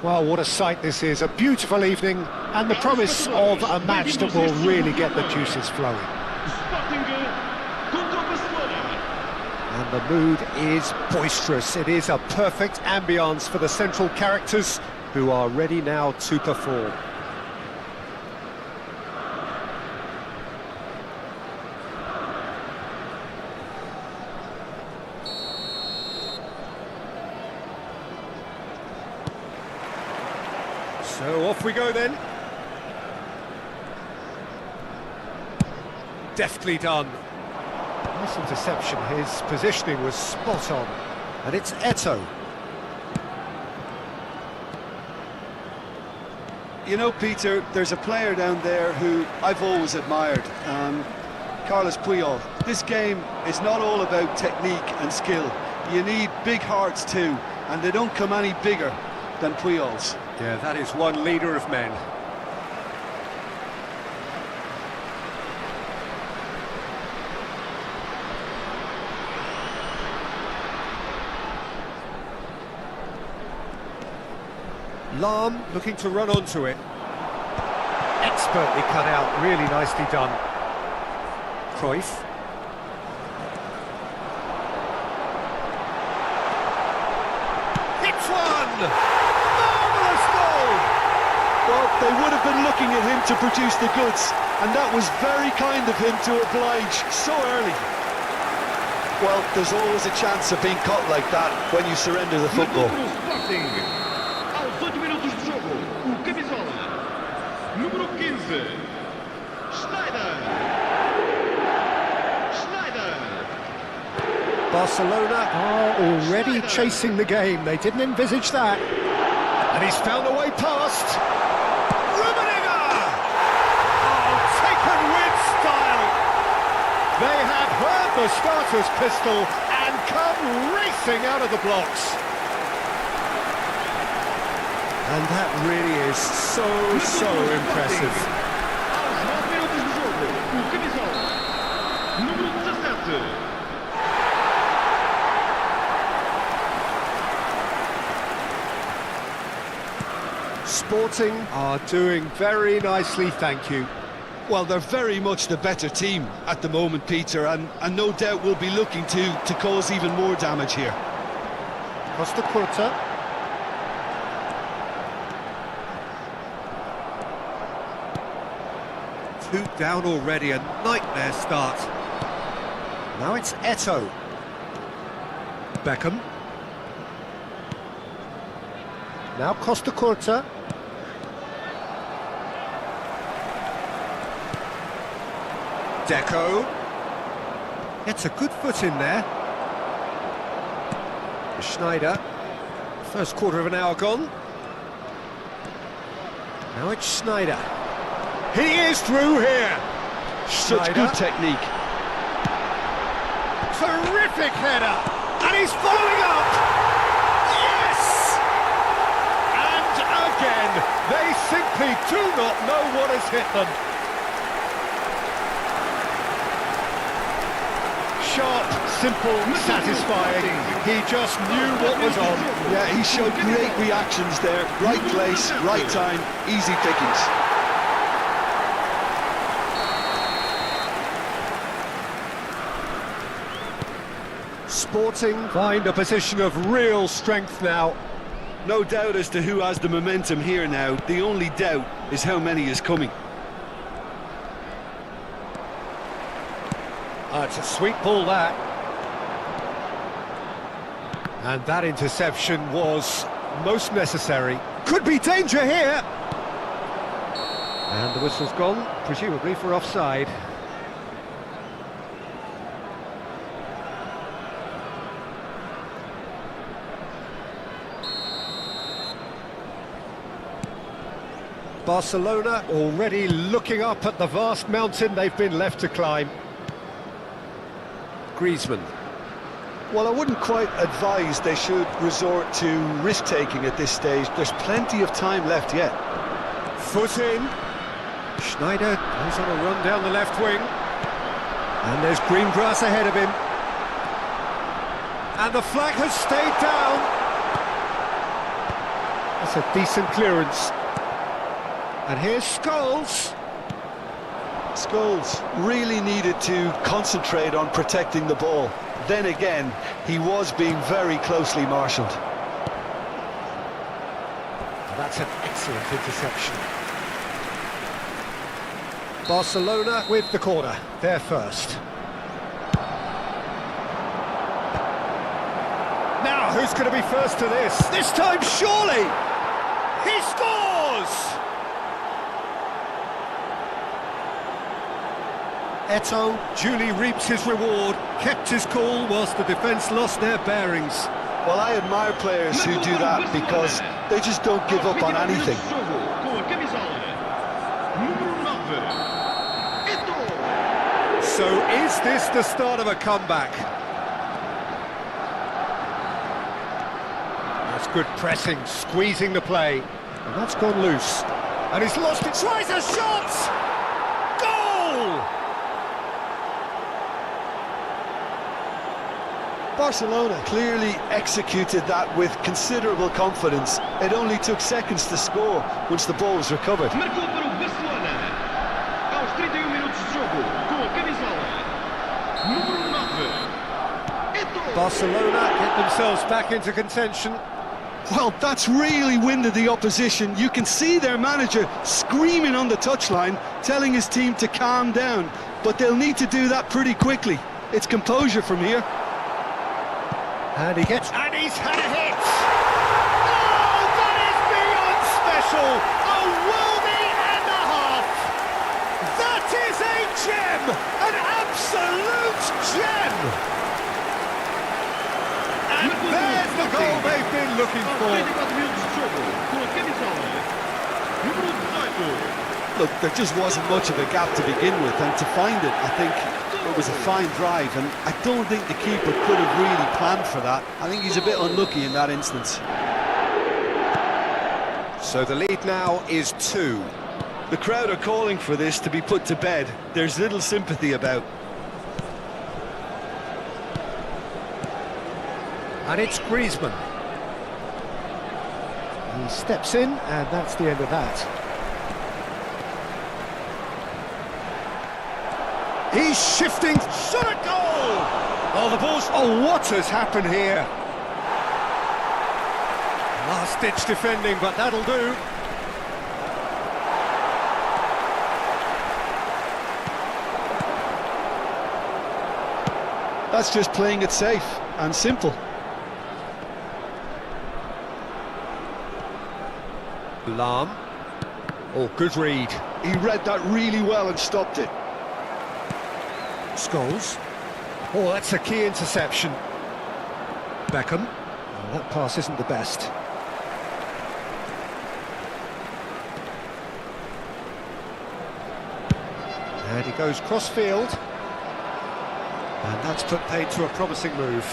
Well, what a sight this is, a beautiful evening and the promise of a match that will really get the juices flowing. And the mood is boisterous. It is a perfect ambience for the central characters who are ready now to perform. So off we go then. Deftly done. Nice interception, his positioning was spot on. And it's Eto'o. You know, Peter, there's a player down there who I've always admired, Carlos Puyol. This game is not all about technique and skill. You need big hearts too, and they don't come any bigger than Puyol's. Yeah, that is one leader of men. Lahm looking to run onto it. Expertly cut out, really nicely done. Cruyff. Hits one! Marvellous goal! Well, they would have been looking at him to produce the goods, and that was very kind of him to oblige so early. Well, there's always a chance of being caught like that when you surrender the football. Aos 8 minutos de jogo, o camisola número 15, Schneider. Barcelona are already chasing the game. They didn't envisage that. And he's found a way past. Oh, taken with style. They have heard the starter's pistol and come racing out of the blocks. And that really is so impressive. Aos 9 minutos de jogo, o camisola número 17. Sporting are doing very nicely, thank you. Well, they're very much the better team at the moment, Peter, and no doubt will be looking to cause even more damage here. Costa Curta. Two down already, a nightmare start. Now it's Eto'o. Beckham. Now Costa Curta. Deco. Gets a good foot in there. Schneider. First quarter of an hour gone. Now it's Schneider. He is through here. Such Schneider. good technique. Terrific header. And he's following up. Yes! And again, they simply do not know what has hit them. Sharp, simple, satisfying. He just knew what was on. Yeah, he showed great reactions there. Right place, right time, easy pickings. Sporting find a position of real strength now. No doubt as to who has the momentum here now. The only doubt is how many is coming. It's a sweet ball, that. And that interception was most necessary. Could be danger here. And the whistle's gone, presumably for offside. Barcelona already looking up at the vast mountain they've been left to climb. Griezmann. Well, I wouldn't quite advise they should resort to risk-taking at this stage. There's plenty of time left yet. Foot in. Schneider goes on a run down the left wing. And there's green grass ahead of him. And the flag has stayed down. A That's a decent clearance. And here's Scholes. Scholes really needed to concentrate on protecting the ball. Then again, he was being very closely marshalled. That's an excellent interception. Barcelona with the corner, they're first. Now, who's going to be first to this? This time, surely! He scores! Eto'o duly reaps his reward, kept his cool whilst the defence lost their bearings. Well, I admire players who do that because they just don't give up on anything. So is this the start of a comeback? That's good pressing, squeezing the play. And that's gone loose. And he's lost it, tries a shot! Goal! Barcelona clearly executed that with considerable confidence. It only took seconds to score once the ball was recovered. Marcou para o Barcelona. Aos 31 minutos de jogo, com a camisola número 9. Eto'o. Barcelona get themselves back into contention. Well, that's really winded the opposition. You can see their manager screaming on the touchline, telling his team to calm down. But they'll need to do that pretty quickly. It's composure from here. And he gets... And he's had a hit! Oh, that is beyond special! A worldie and a half! That is a gem! An absolute gem! And there's the goal they've been looking for. Aos 34 minutos de jogo, com a camisola número 18. Look, there just wasn't much of a gap to begin with, and to find it, I think it was a fine drive, and I don't think the keeper could have really planned for that. I think he's a bit unlucky in that instance. So the lead now is 2. The crowd are calling for this to be put to bed. There's little sympathy about. And it's Griezmann. He steps in, and that's the end of that. He's shifting, shot at goal! Oh, the ball's... Oh, what has happened here? Last-ditch defending, but that'll do. That's just playing it safe and simple. Lahm. Oh, good read. He read that really well and stopped it. Scholes. Oh, that's a key interception. Beckham. Oh, that pass isn't the best. And he goes cross-field. And that's put paid to a promising move.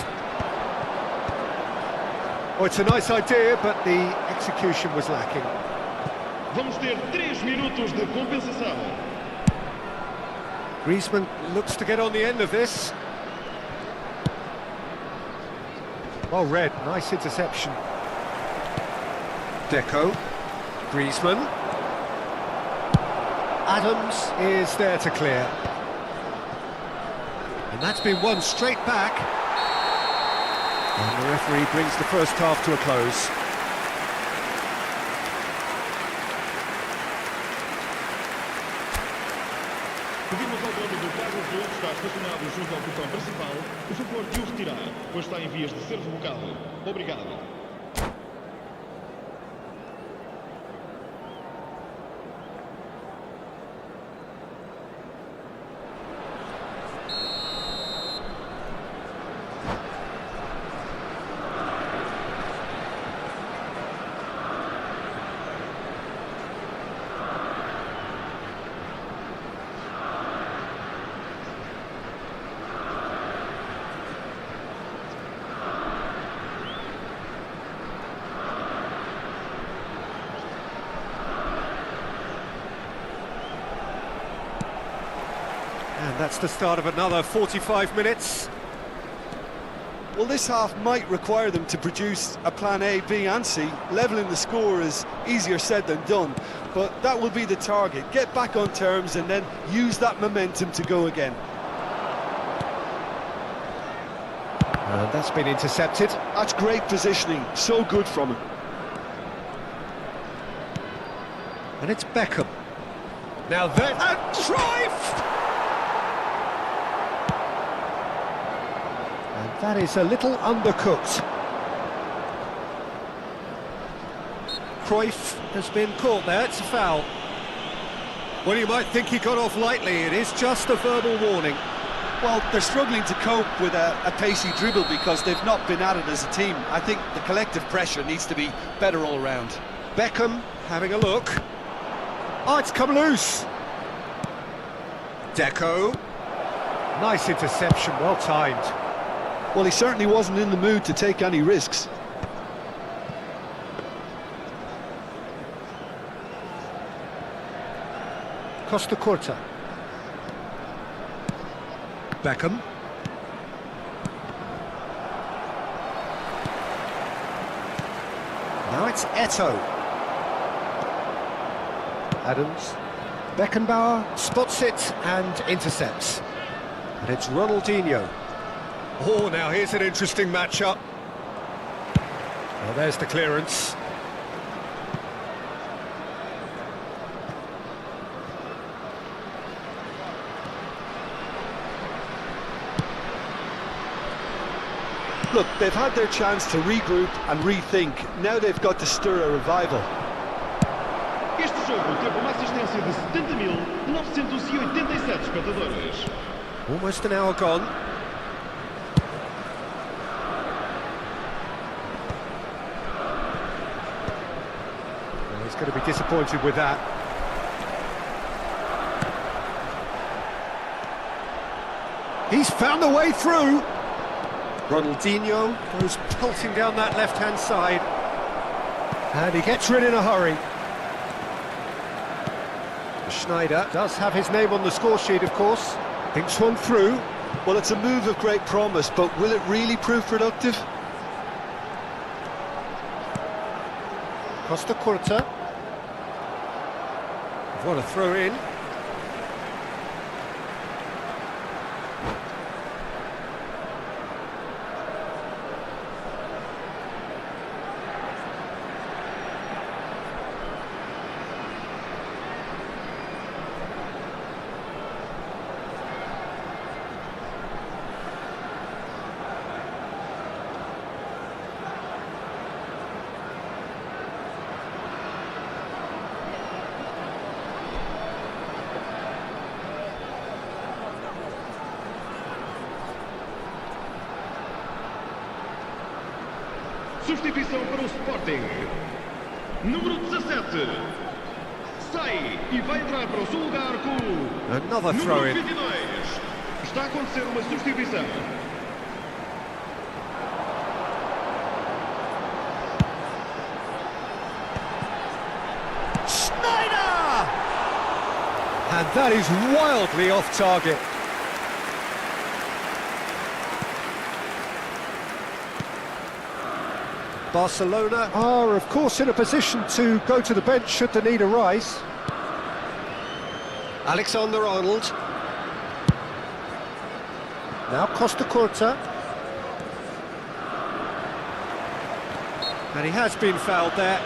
Oh, it's a nice idea, but the execution was lacking. Vamos ter 3 minutos de compensação. Griezmann looks to get on the end of this. Well read, nice interception. Deco, Griezmann. Adams is there to clear. And that's been won straight back. And the referee brings the first half to a close. Pedimos ao dono do carro que está estacionado junto ao portão principal o favor de o retirar, pois está em vias de ser revocado. Obrigado. And that's the start of another 45 minutes. Well, this half might require them to produce a plan A, B and C. Levelling the score is easier said than done, but that will be the target. Get back on terms and then use that momentum to go again. And that's been intercepted. That's great positioning, so good from him. And it's Beckham. Now then, and Cruyff! And that is a little undercooked. Cruyff has been caught there, it's a foul. Well, you might think he got off lightly, it is just a verbal warning. Well, they're struggling to cope with a pacey dribble because they've not been at it as a team. I think the collective pressure needs to be better all round. Beckham having a look. Oh, it's come loose. Deco. Nice interception, well timed. Well, he certainly wasn't in the mood to take any risks. Costa Curta. Beckham. Now it's Eto'o. Adams. Beckenbauer spots it and intercepts. And it's Ronaldinho. Oh, now here's an interesting matchup. Well, there's the clearance. Look, they've had their chance to regroup and rethink. Now they've got to stir a revival. Este jogo teve uma assistência de 70.987 espectadores. Almost an hour gone. Well, he's going to be disappointed with that. He's found a way through. Ronaldinho goes pelting down that left-hand side. And he gets rid in a hurry. Schneider does have his name on the score sheet, of course. Thinks one through. Well, it's a move of great promise, but will it really prove productive? Costa Curta. What a throw in. Substituição para o Sporting. Número 17. Sai e vai entrar para o seu lugar com Another número throw in. 22. Está a acontecer uma substituição. Schneider! And that is wildly off target. Barcelona are, of course, in a position to go to the bench should the need arise. Alexander-Arnold. Now Costa Curta. And he has been fouled there.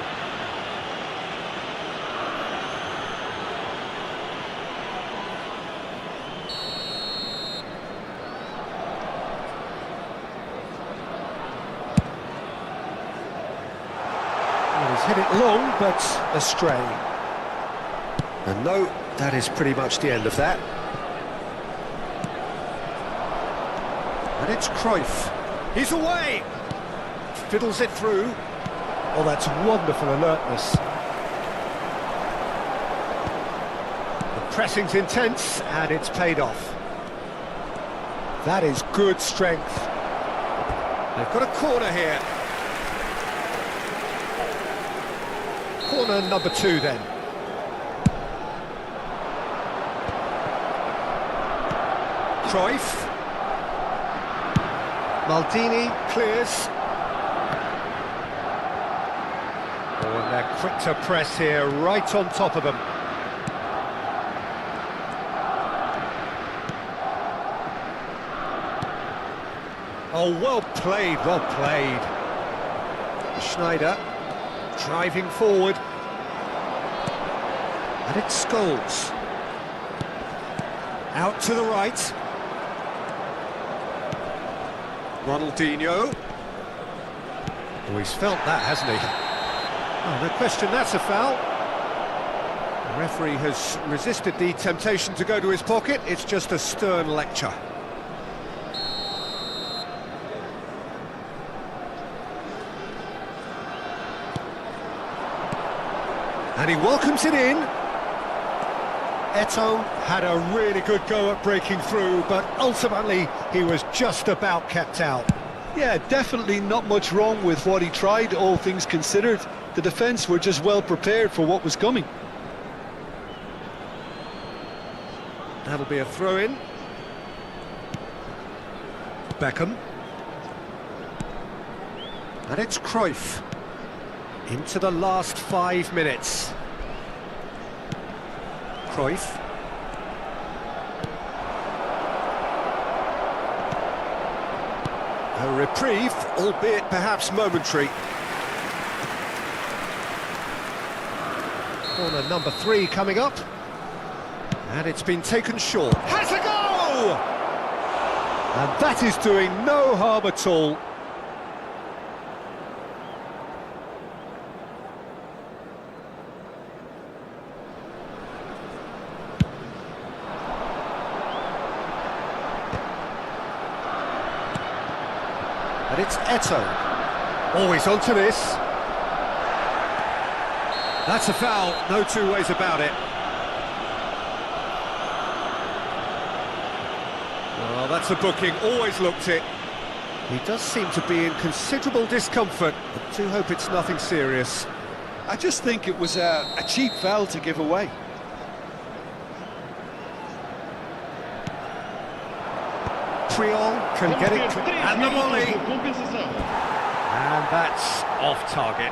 He's hit it long, but astray. And no, that is pretty much the end of that. And it's Cruyff. He's away! Fiddles it through. Oh, that's wonderful alertness. The pressing's intense, and it's paid off. That is good strength. They've got a corner here. Corner number 2 then. Cruyff. Maldini clears. Oh, and they're quick to press here, right on top of them. Oh, well played, well played. Schneider driving forward. And it's Scholes. Out to the right. Ronaldinho. Oh, he's felt that, hasn't he? Oh, no question, that's a foul. The referee has resisted the temptation to go to his pocket. It's just a stern lecture. And he welcomes it in. Eto'o had a really good go at breaking through, but ultimately he was just about kept out. Yeah, definitely not much wrong with what he tried, all things considered. The defence were just well prepared for what was coming. That'll be a throw-in. Beckham. And it's Cruyff. Into the last 5 minutes. Cruyff. A reprieve, albeit perhaps momentary. Corner number 3 coming up. And it's been taken short. Has a go! And that is doing no harm at all. And it's Eto'o. Always onto this. That's a foul, no two ways about it. Well, that's a booking, always looked it. He does seem to be in considerable discomfort, but do hope it's nothing serious. I just think it was a cheap foul to give away. Puyol can get it, and the volley. And that's off target.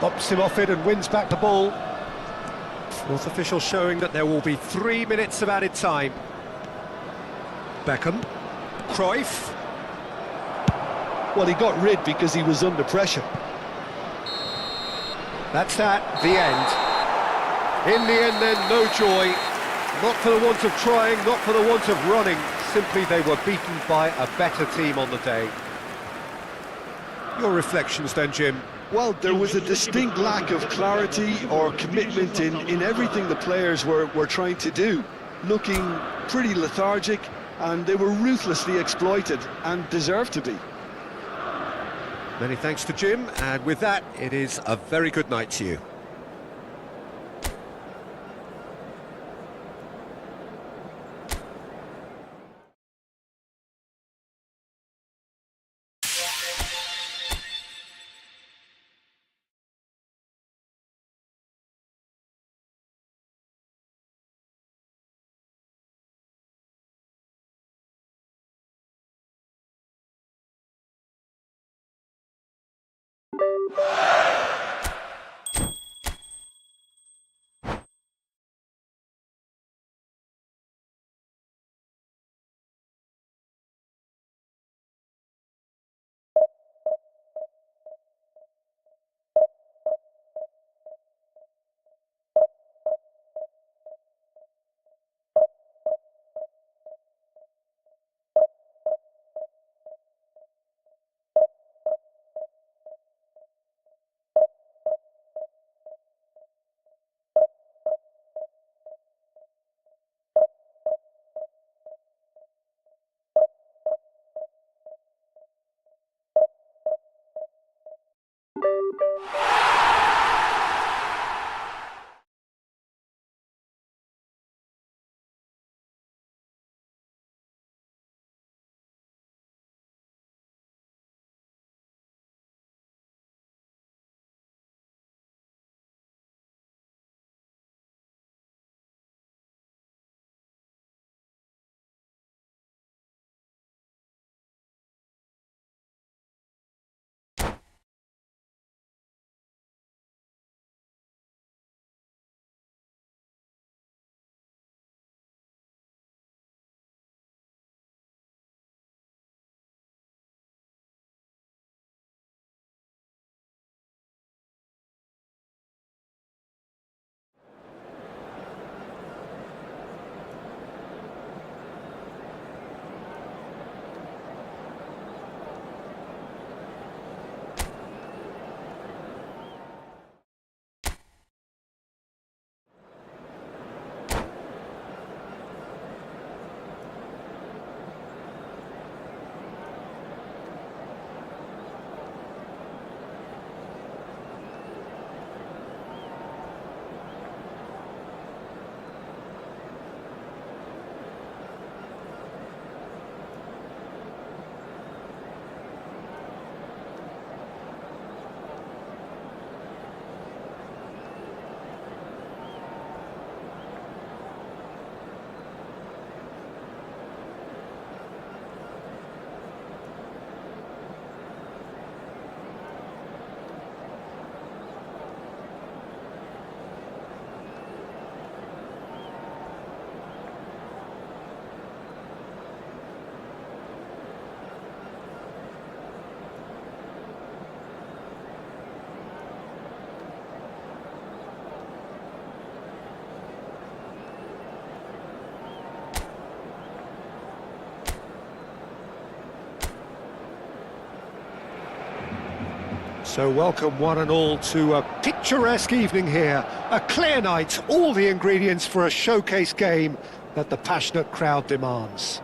Bops him off it and wins back the ball. Fourth official showing that there will be 3 minutes of added time. Beckham. Cruyff. Well, he got rid because he was under pressure. That's that, the end. In the end then, no joy. Not for the want of trying, not for the want of running. Simply they were beaten by a better team on the day. Your reflections then, Jim? Well, there was a distinct lack of clarity or commitment in everything the players were trying to do. Looking pretty lethargic, and they were ruthlessly exploited, and deserved to be. Many thanks to Jim, and with that, it is a very good night to you. So welcome one and all to a picturesque evening here. A clear night, all the ingredients for a showcase game that the passionate crowd demands.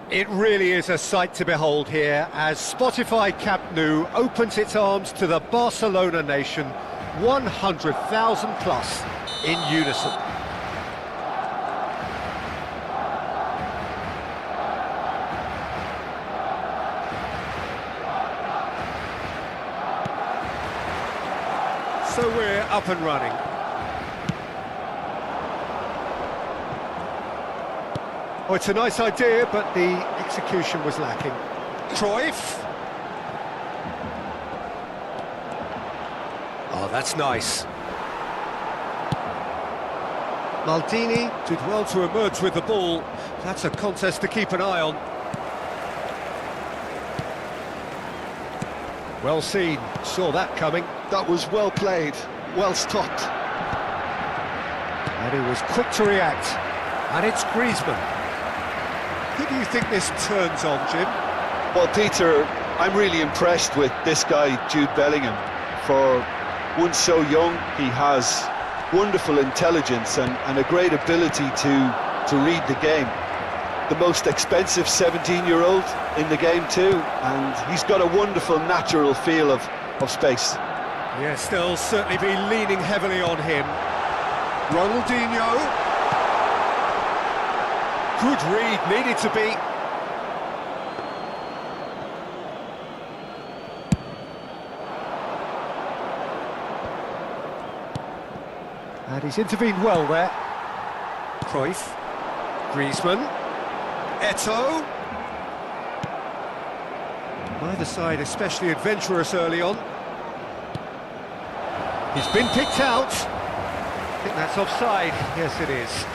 It really is a sight to behold here as Spotify Camp Nou opens its arms to the Barcelona nation, 100,000 plus in unison. So we're up and running. Oh, it's a nice idea, but the execution was lacking. Cruyff. Oh, that's nice. Maldini did well to emerge with the ball. That's a contest to keep an eye on. Well seen, saw that coming. That was well played, well stopped. And he was quick to react. And it's Griezmann. Who do you think this turns on, Jim? Well, Peter, I'm really impressed with this guy, Jude Bellingham. For one so young, he has wonderful intelligence and a great ability to read the game. The most expensive 17-year-old in the game too, and he's got a wonderful natural feel of space. Yes, they'll certainly be leaning heavily on him. Ronaldinho. Good read, needed to be. And he's intervened well there. Cruyff. Griezmann. Eto'o. Neither side especially adventurous early on. He's been picked out. I think that's offside. Yes, it is.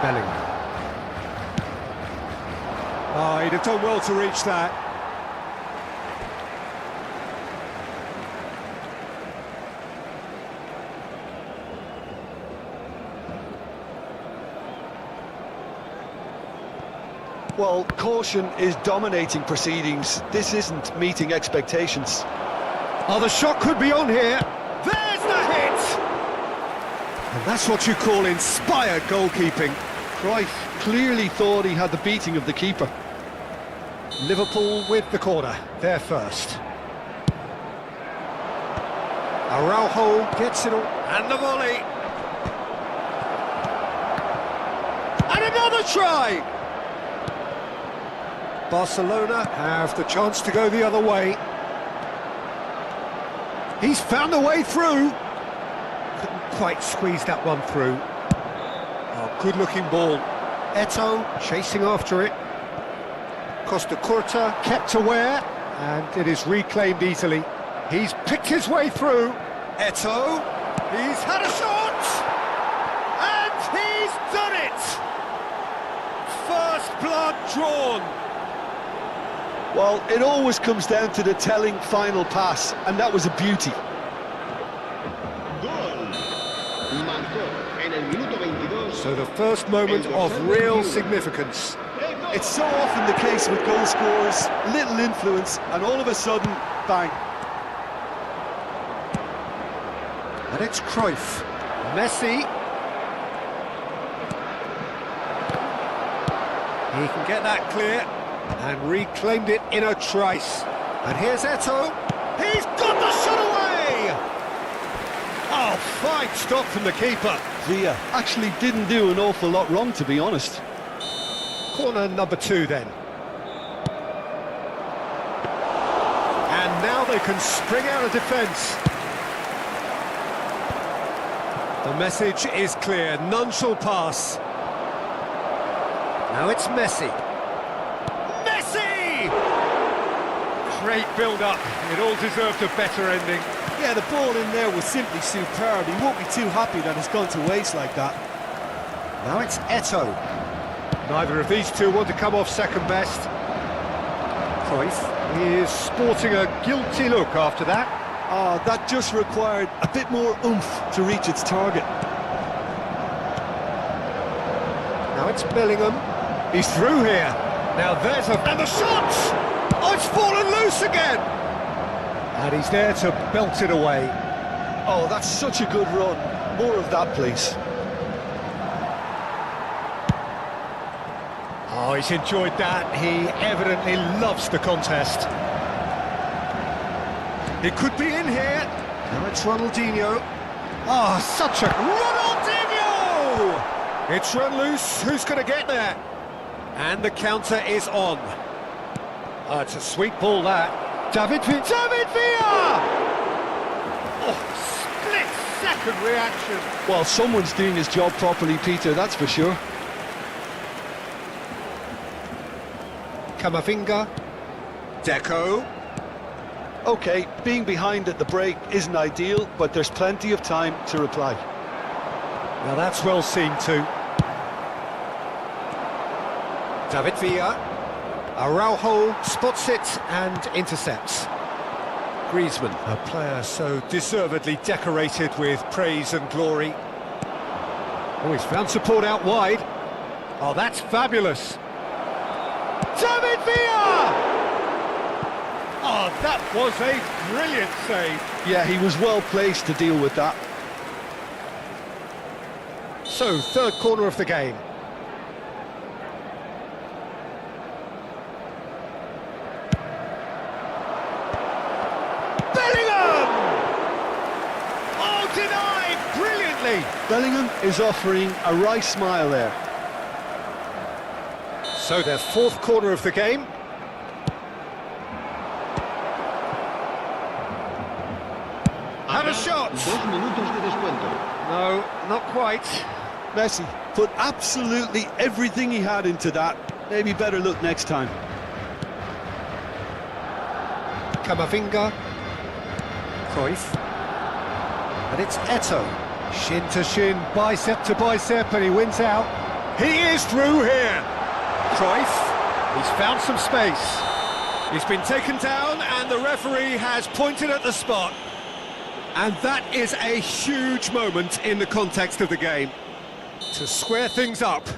Bellingham. Oh, he'd have done well to reach that. Well, caution is dominating proceedings. This isn't meeting expectations. Oh, the shot could be on here. There's the hit! And that's what you call inspired goalkeeping. Cruyff clearly thought he had the beating of the keeper. Liverpool with the corner, they're first. Araujo gets it all, and the volley. And another try! Barcelona have the chance to go the other way. He's found a way through. Couldn't quite squeeze that one through. Oh, good-looking ball. Eto'o chasing after it. Costa Curta kept aware, and it is reclaimed easily. He's picked his way through. Eto'o, he's had a shot! And he's done it! First blood drawn. Well, it always comes down to the telling final pass, and that was a beauty. So the first moment of real significance. It's so often the case with goal scorers, little influence, and all of a sudden, bang. And it's Cruyff. Messi. He can get that clear. And reclaimed it in a trice. And here's Eto'o. He's got the shot away! Oh, fine stop from the keeper. Villa actually didn't do an awful lot wrong, to be honest. Corner number 2 then. And now they can spring out of defence. The message is clear, none shall pass. Now it's Messi. Great build-up, it all deserved a better ending. Yeah, the ball in there was simply superb. He won't be too happy that it's gone to waste like that. Now it's Eto'o. Neither of these two want to come off second best. Cruyff. He is sporting a guilty look after that. Ah, that just required a bit more oomph to reach its target. Now it's Bellingham. He's through here. Now there's a... And the shot! Oh, it's fallen loose again! And he's there to belt it away. Oh, that's such a good run. More of that, please. Oh, he's enjoyed that. He evidently loves the contest. It could be in here. Now it's Ronaldinho. Oh, such a... Ronaldinho! It's run loose. Who's going to get there? And the counter is on. Oh, it's a sweet ball, that. David Villa! Oh, split-second reaction. Well, someone's doing his job properly, Peter, that's for sure. Camavinga. Deco. OK, being behind at the break isn't ideal, but there's plenty of time to reply. Now that's well seen too. David Villa. Araujo spots it and intercepts. Griezmann, a player so deservedly decorated with praise and glory. Oh, he's found support out wide. Oh, that's fabulous. David Villa! Oh, that was a brilliant save. Yeah, he was well placed to deal with that. So, third corner of the game. Bellingham! Oh, denied brilliantly. Bellingham is offering a wry smile there. So, their fourth corner of the game. Had a shot! 2 minutos de descuento. No, not quite. Messi put absolutely everything he had into that. Maybe better look next time. Camavinga. Cruyff. And it's Eto'o. Shin to shin, bicep to bicep, and he wins out. He is through here. Cruyff. He's found some space. He's been taken down, and the referee has pointed at the spot. And that is a huge moment in the context of the game. To square things up. A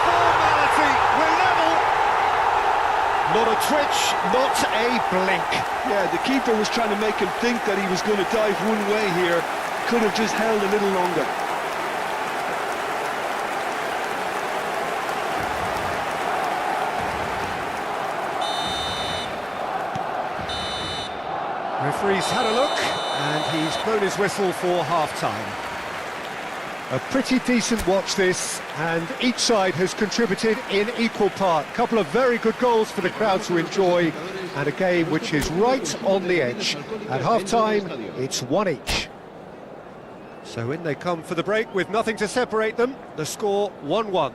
formality, we're level. Not a twitch, not a blink. Yeah, the keeper was trying to make him think that he was going to dive one way here. Could have just held a little longer. Referee's had a look, and he's blown his whistle for half-time. A pretty decent watch this, and each side has contributed in equal part. A couple of very good goals for the crowd to enjoy, and a game which is right on the edge. At half-time, it's 1 each. So in they come for the break with nothing to separate them. The score 1-1.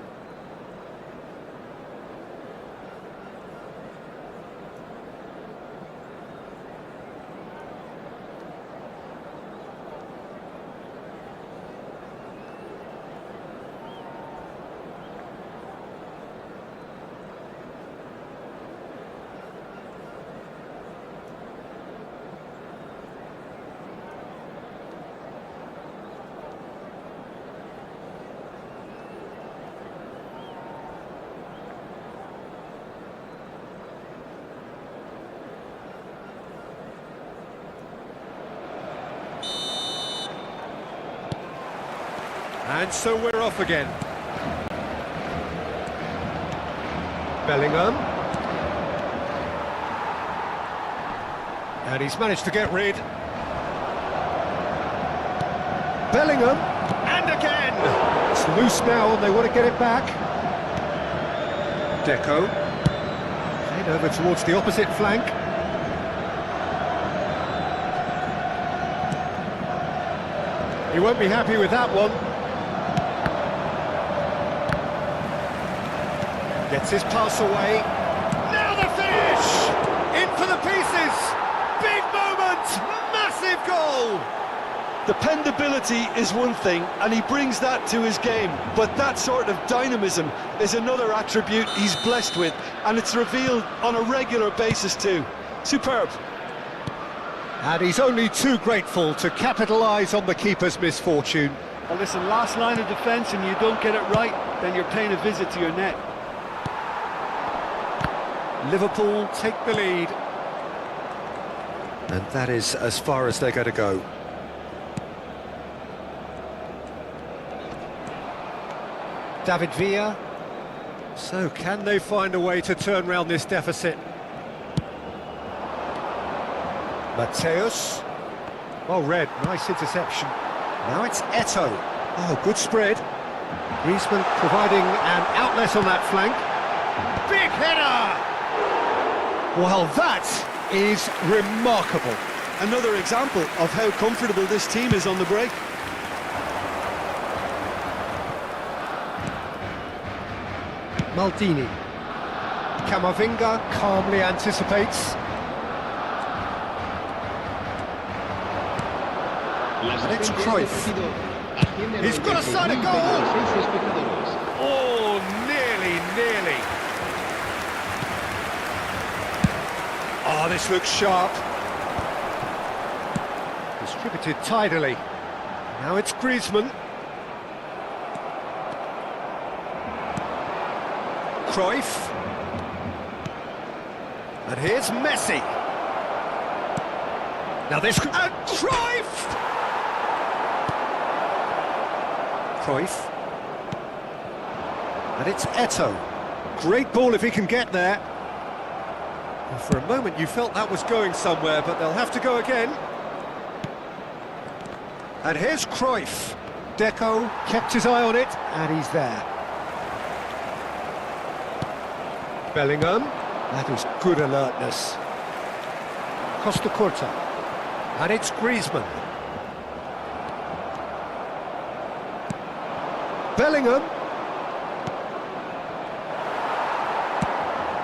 And so we're off again. Bellingham. And he's managed to get rid. Bellingham. And again! It's loose now and they want to get it back. Deco. Played over towards the opposite flank. He won't be happy with that one. Gets his pass away. Now the finish! In for the pieces! Big moment! Massive goal! Dependability is one thing, and he brings that to his game, but that sort of dynamism is another attribute he's blessed with, and it's revealed on a regular basis too. Superb. And he's only too grateful to capitalise on the keeper's misfortune. Well, listen, last line of defence and you don't get it right, then you're paying a visit to your net. Liverpool take the lead. And that is as far as they're going to go. David Villa. So can they find a way to turn round this deficit? Mateus. Well read, nice interception. Now it's Eto'o. Oh, good spread. Griezmann providing an outlet on that flank. Big header! Well, that is remarkable. Another example of how comfortable this team is on the break. Maldini. Camavinga calmly anticipates. And it's Cruyff. He's got a side of goal! Oh, nearly. Oh, this looks sharp. Distributed tidily. Now it's Griezmann. Cruyff. And here's Messi. Now this... And Cruyff! Cruyff. And it's Eto'o. Great ball if he can get there. Well, for a moment you felt that was going somewhere, but they'll have to go again. And here's Cruyff. Deco kept his eye on it, and he's there. Bellingham. That is good alertness. Costa Curta. And it's Griezmann. Bellingham.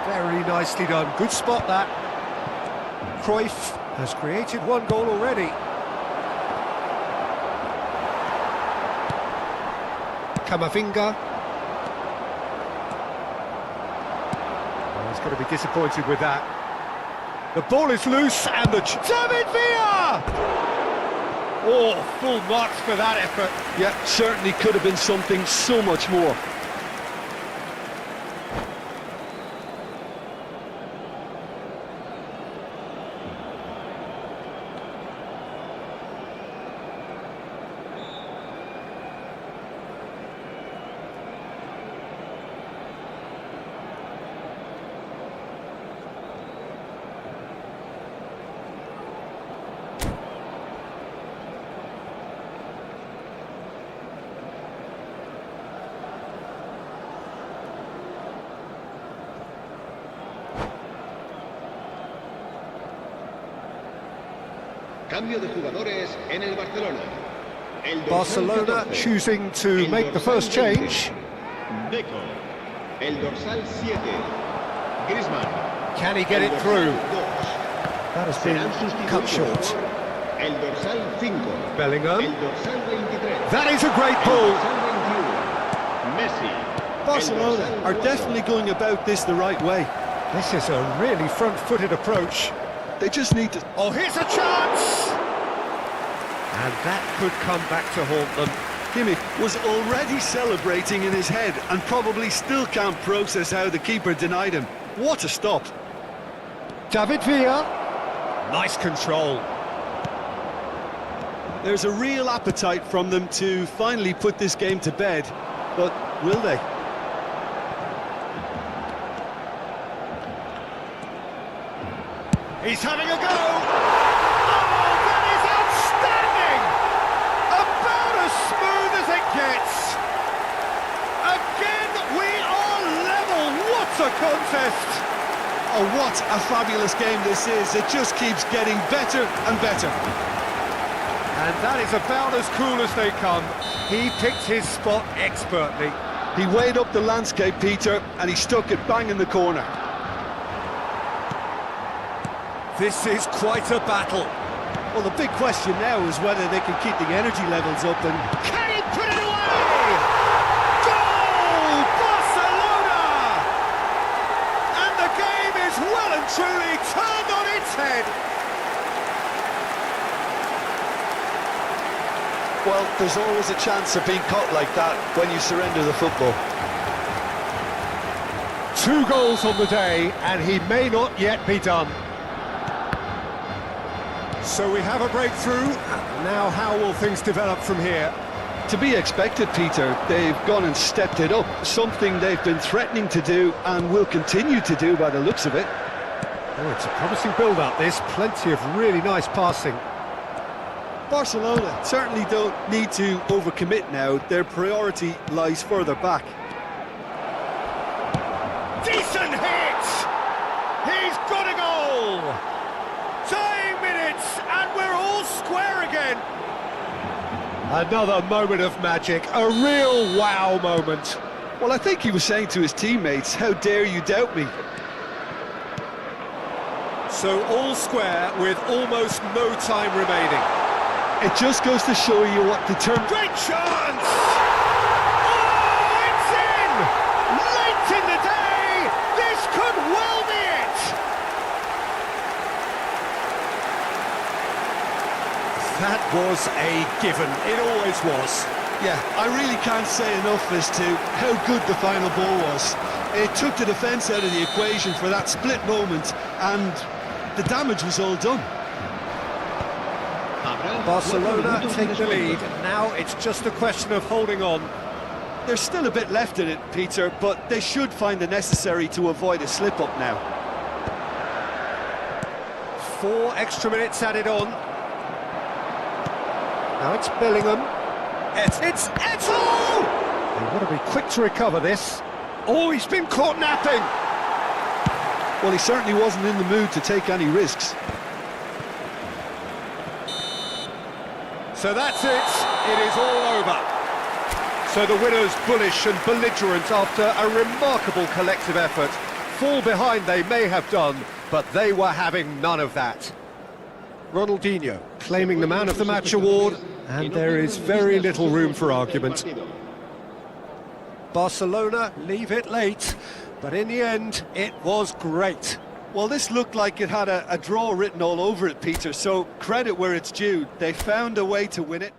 Very nicely done. Good spot, that. Cruyff has created one goal already. Camavinga. Oh, he's going to be disappointed with that. The ball is loose and the... David Villa! Oh, full marks for that effort. Yeah, certainly could have been something so much more. Cambio de jugadores en el Barcelona. Barcelona choosing to make the first change. Deco. El dorsal 7. Griezmann. Can he get it through? That has been cut short. El dorsal 5. Bellingham. El dorsal 23. That is a great ball. Messi. Barcelona are definitely going about this the right way. This is a really front-footed approach. They just need to... Oh, here's a chance! And that could come back to haunt them. Kimmich was already celebrating in his head and probably still can't process how the keeper denied him. What a stop. David Villa. Nice control. There's a real appetite from them to finally put this game to bed, but will they? He's having a go! Oh, that is outstanding! About as smooth as it gets! Again, we are level! What a contest! Oh, what a fabulous game this is. It just keeps getting better and better. And that is about as cool as they come. He picked his spot expertly. He weighed up the landscape, Peter, and he stuck it bang in the corner. This is quite a battle. Well, the big question now is whether they can keep the energy levels up and... Can he put it away? Goal! Barcelona! And the game is well and truly turned on its head. Well, there's always a chance of being caught like that when you surrender the football. 2 goals on the day, and he may not yet be done. So we have a breakthrough. Now how will things develop from here? To be expected, Peter. They've gone and stepped it up, something they've been threatening to do and will continue to do by the looks of it. Oh, it's a promising build-up, this. Plenty of really nice passing. Barcelona certainly don't need to overcommit now. Their priority lies further back. Decent hit! He's got a goal! Tying minutes, and we're all square again. Another moment of magic, a real wow moment. Well, I think he was saying to his teammates, how dare you doubt me? So all square with almost no time remaining. It just goes to show you what determined... Great chance! Oh, it's in! Late in the day, this could well be it! That was a given, it always was. Yeah, I really can't say enough as to how good the final ball was. It took the defence out of the equation for that split moment, and the damage was all done. Barcelona take the lead. Now it's just a question of holding on. There's still a bit left in it, Peter, but they should find the necessary to avoid a slip-up now. 4 extra minutes added on. Now it's Bellingham. It's Eto'o! They want to be quick to recover this. Oh, he's been caught napping! Well, he certainly wasn't in the mood to take any risks. So that's it. It is all over. So the winners bullish and belligerent after a remarkable collective effort. Fall behind they may have done, but they were having none of that. Ronaldinho claiming the Man of the Match award, and there is very little room for argument. Barcelona leave it late, but in the end, it was great. Well, this looked like it had a draw written all over it, Peter, so credit where it's due. They found a way to win it.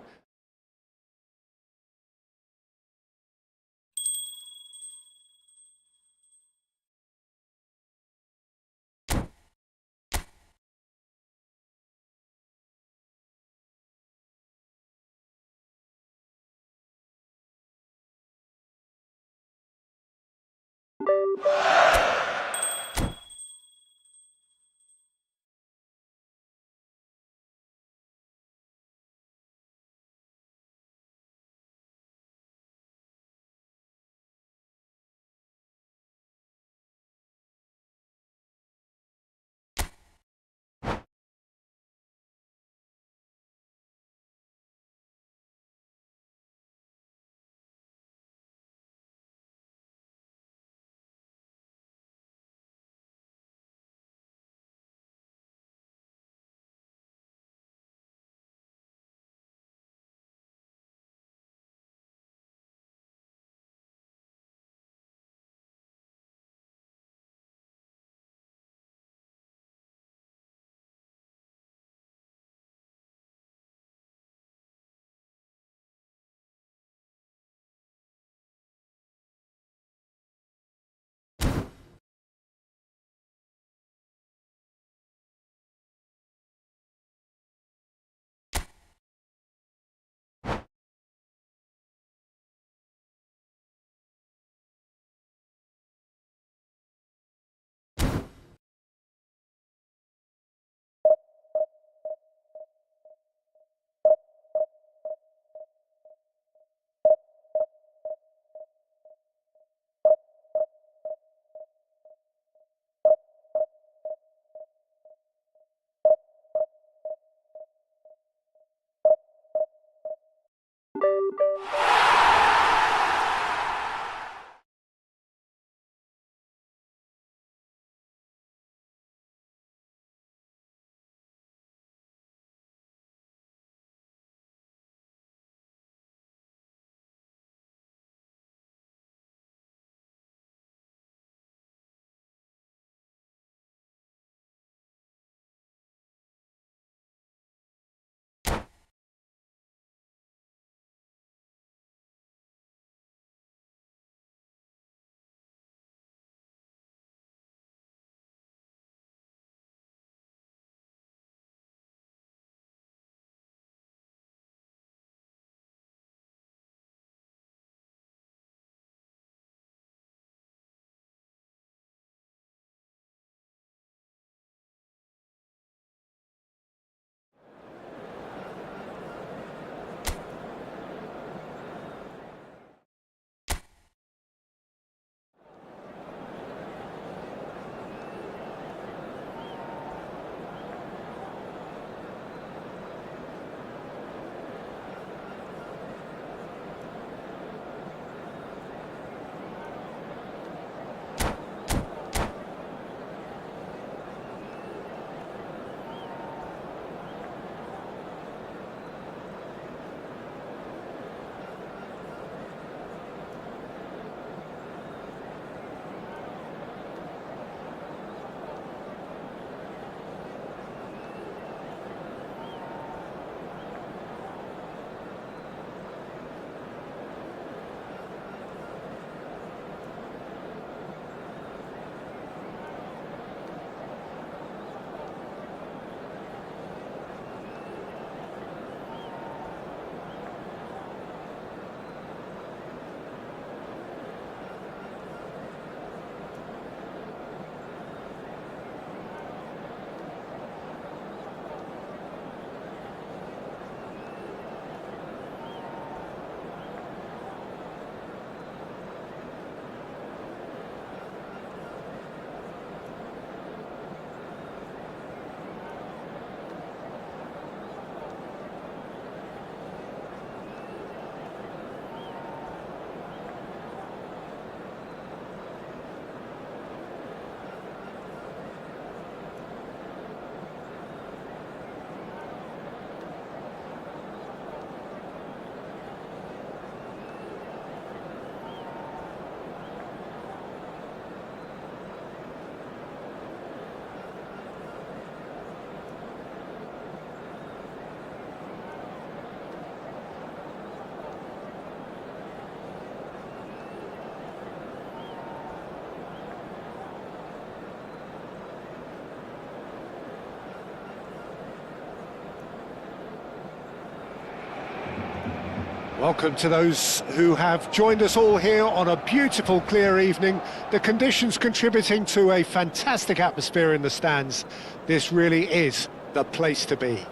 Welcome to those who have joined us all here on a beautiful, clear evening. The conditions contributing to a fantastic atmosphere in the stands. This really is the place to be.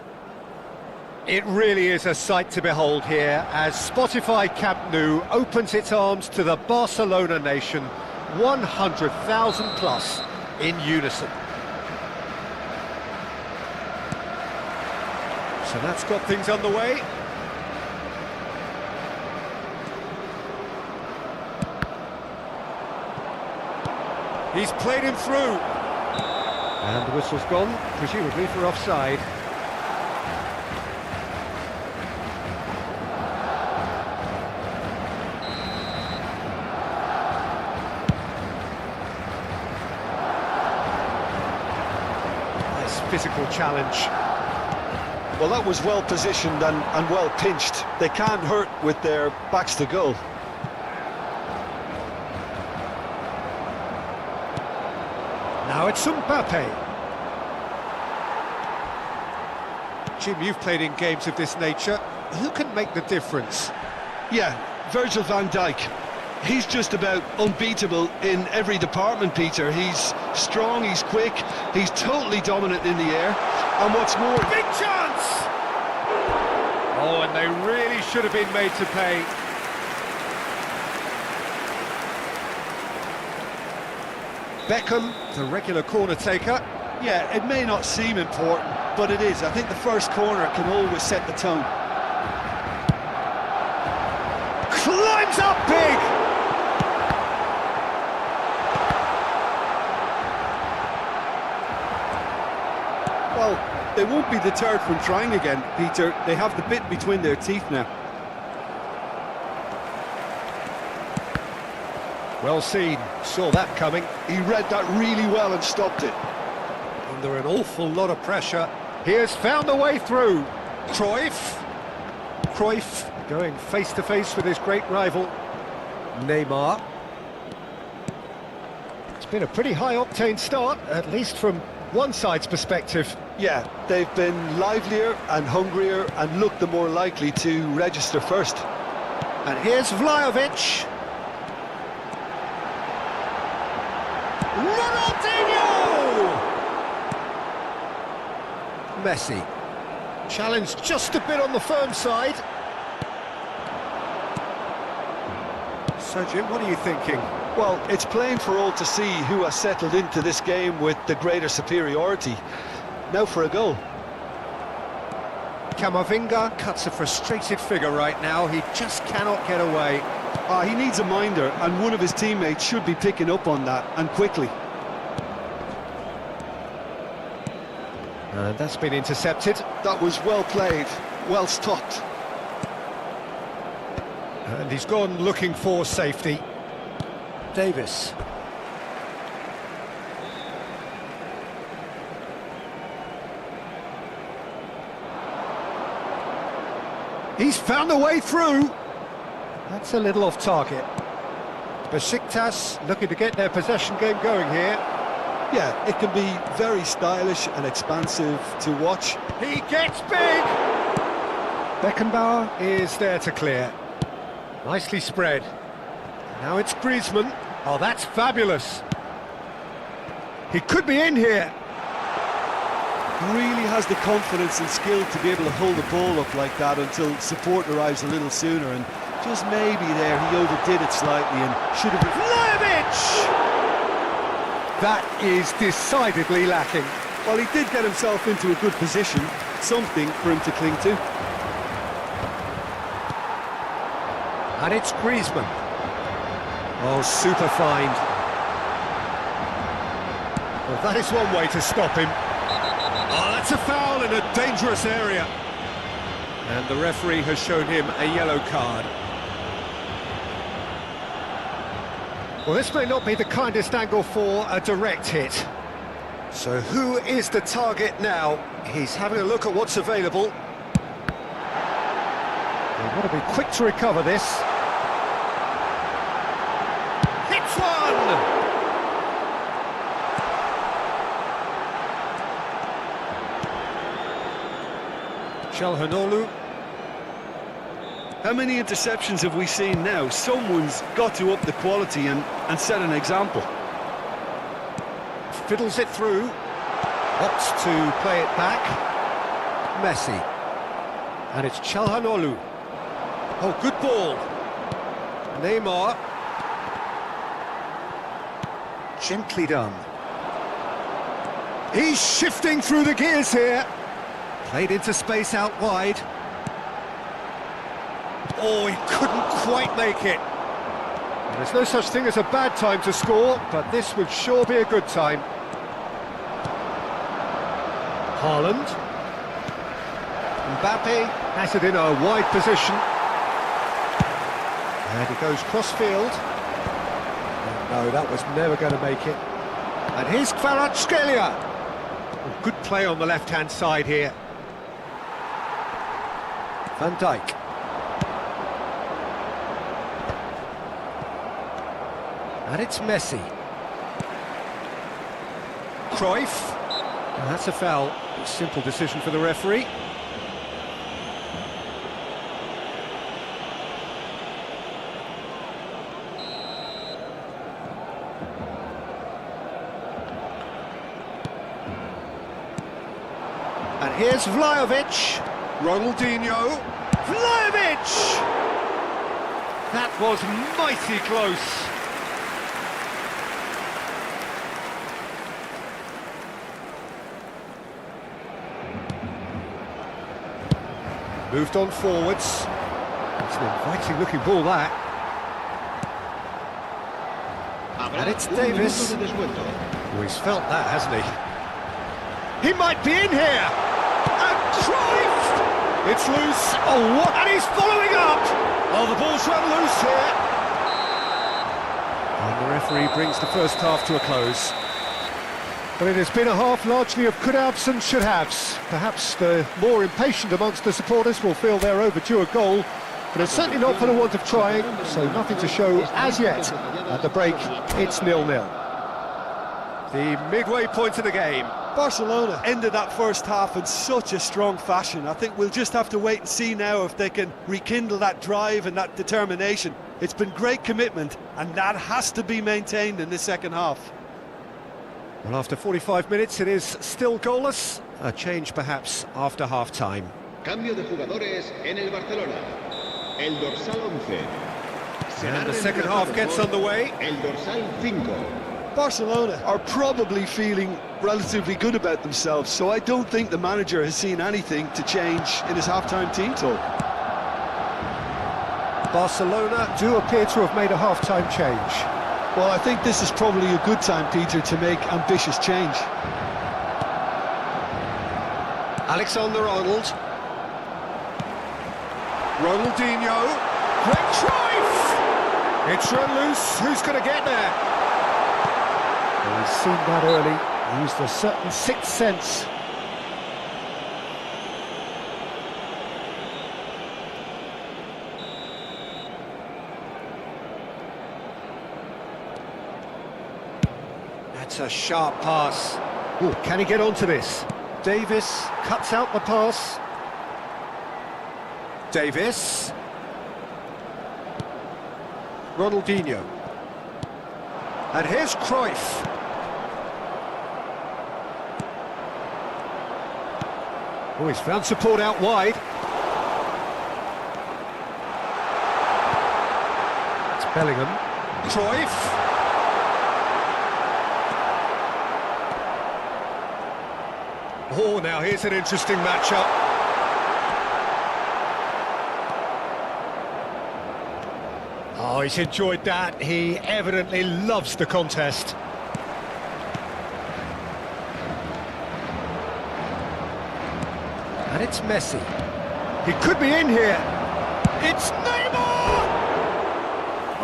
It really is a sight to behold here as Spotify Camp Nou opens its arms to the Barcelona nation, 100,000 plus in unison. So that's got things underway. He's played him through. And the whistle's gone, presumably for offside. Nice physical challenge. Well, that was well positioned and well pinched. They can't hurt with their backs to goal. Now it's Mbappe. Jim, you've played in games of this nature. Who can make the difference? Yeah, Virgil van Dijk. He's just about unbeatable in every department, Peter. He's strong, he's quick, he's totally dominant in the air. And what's more... Big chance! Oh, and they really should have been made to pay. Beckham, the regular corner taker. Yeah, it may not seem important, but it is. I think the first corner can always set the tone. Climbs up big! Well, they won't be deterred from trying again, Peter. They have the bit between their teeth now. Well seen, saw that coming. He read that really well and stopped it. Under an awful lot of pressure. He has found a way through. Cruyff going face to face with his great rival, Neymar. It's been a pretty high-octane start, at least from one side's perspective. Yeah, they've been livelier and hungrier and looked the more likely to register first. And here's Vlahovic. Ronaldinho! Messi. Challenged just a bit on the firm side. So, Jim, what are you thinking? Well, it's plain for all to see who has settled into this game with the greater superiority. Now for a goal. Camavinga cuts a frustrated figure right now. He just cannot get away. He needs a minder, and one of his teammates should be picking up on that, and quickly. And that's been intercepted. That was well played, well stopped. And he's gone looking for safety. Davis. He's found a way through. That's a little off target. Besiktas looking to get their possession game going here. Yeah, it can be very stylish and expansive to watch. He gets big! Beckenbauer is there to clear. Nicely spread. Now it's Griezmann. Oh, that's fabulous. He could be in here. Really has the confidence and skill to be able to hold the ball up like that until support arrives a little sooner, and just maybe there he overdid it slightly and should have... Vlahovic! That is decidedly lacking. Well, he did get himself into a good position, something for him to cling to. And it's Griezmann. Oh, super find. Well, that is one way to stop him. Oh, that's a foul in a dangerous area. And the referee has shown him a yellow card. Well, this may not be the kindest angle for a direct hit. So who is the target now? He's having a look at what's available. They've got to be quick to recover this. Hits one! Çalhanoğlu. How many interceptions have we seen now? Someone's got to up the quality and set an example. Fiddles it through. Opts to play it back. Messi. And it's Çalhanoğlu. Oh, good ball. Neymar. Gently done. He's shifting through the gears here. Played into space out wide. Oh, he couldn't quite make it. There's no such thing as a bad time to score, but this would sure be a good time. Haaland. Mbappe has it in a wide position. And he goes cross-field. No, that was never going to make it. And here's Kvaratskhelia. Oh, good play on the left-hand side here. Van Dijk. And it's Messi. Cruyff. And that's a foul. Simple decision for the referee. And here's Vlahovic. Ronaldinho. Vlahovic! That was mighty close. Moved on forwards. It's an inviting looking ball, that. And it's Davis. Oh, he's felt that, hasn't he? He might be in here! And Cruyff! It's loose. Oh, what? And he's following up! Oh, the ball's run loose here. And the referee brings the first half to a close. But it has been a half largely of could-haves and should-haves. Perhaps the more impatient amongst the supporters will feel they're overdue a goal, but it's certainly not for the want of trying, so nothing to show as yet. At the break, it's 0-0. The midway point of the game. Barcelona ended that first half in such a strong fashion. I think we'll just have to wait and see now if they can rekindle that drive and that determination. It's been great commitment, and that has to be maintained in the second half. Well, after 45 minutes, it is still goalless. A change, perhaps, after half-time. Cambio de jugadores en el Barcelona. El dorsal 11. And the second half gets underway. El dorsal 5. Barcelona are probably feeling relatively good about themselves, so I don't think the manager has seen anything to change in his half-time team talk. Barcelona do appear to have made a half-time change. Well, I think this is probably a good time, Peter, to make ambitious change. Alexander-Arnold. Ronaldinho. Greg Cruyff! It's run loose. Who's going to get there? Well, he's seen that early. Used a certain sixth sense. That's a sharp pass. Ooh, can he get onto this? Davis cuts out the pass. Davis. Ronaldinho. And here's Cruyff. Oh, he's found support out wide. It's Bellingham. Cruyff. Oh, now here's an interesting matchup. Oh, he's enjoyed that. He evidently loves the contest. And it's Messi. He could be in here. It's Neymar!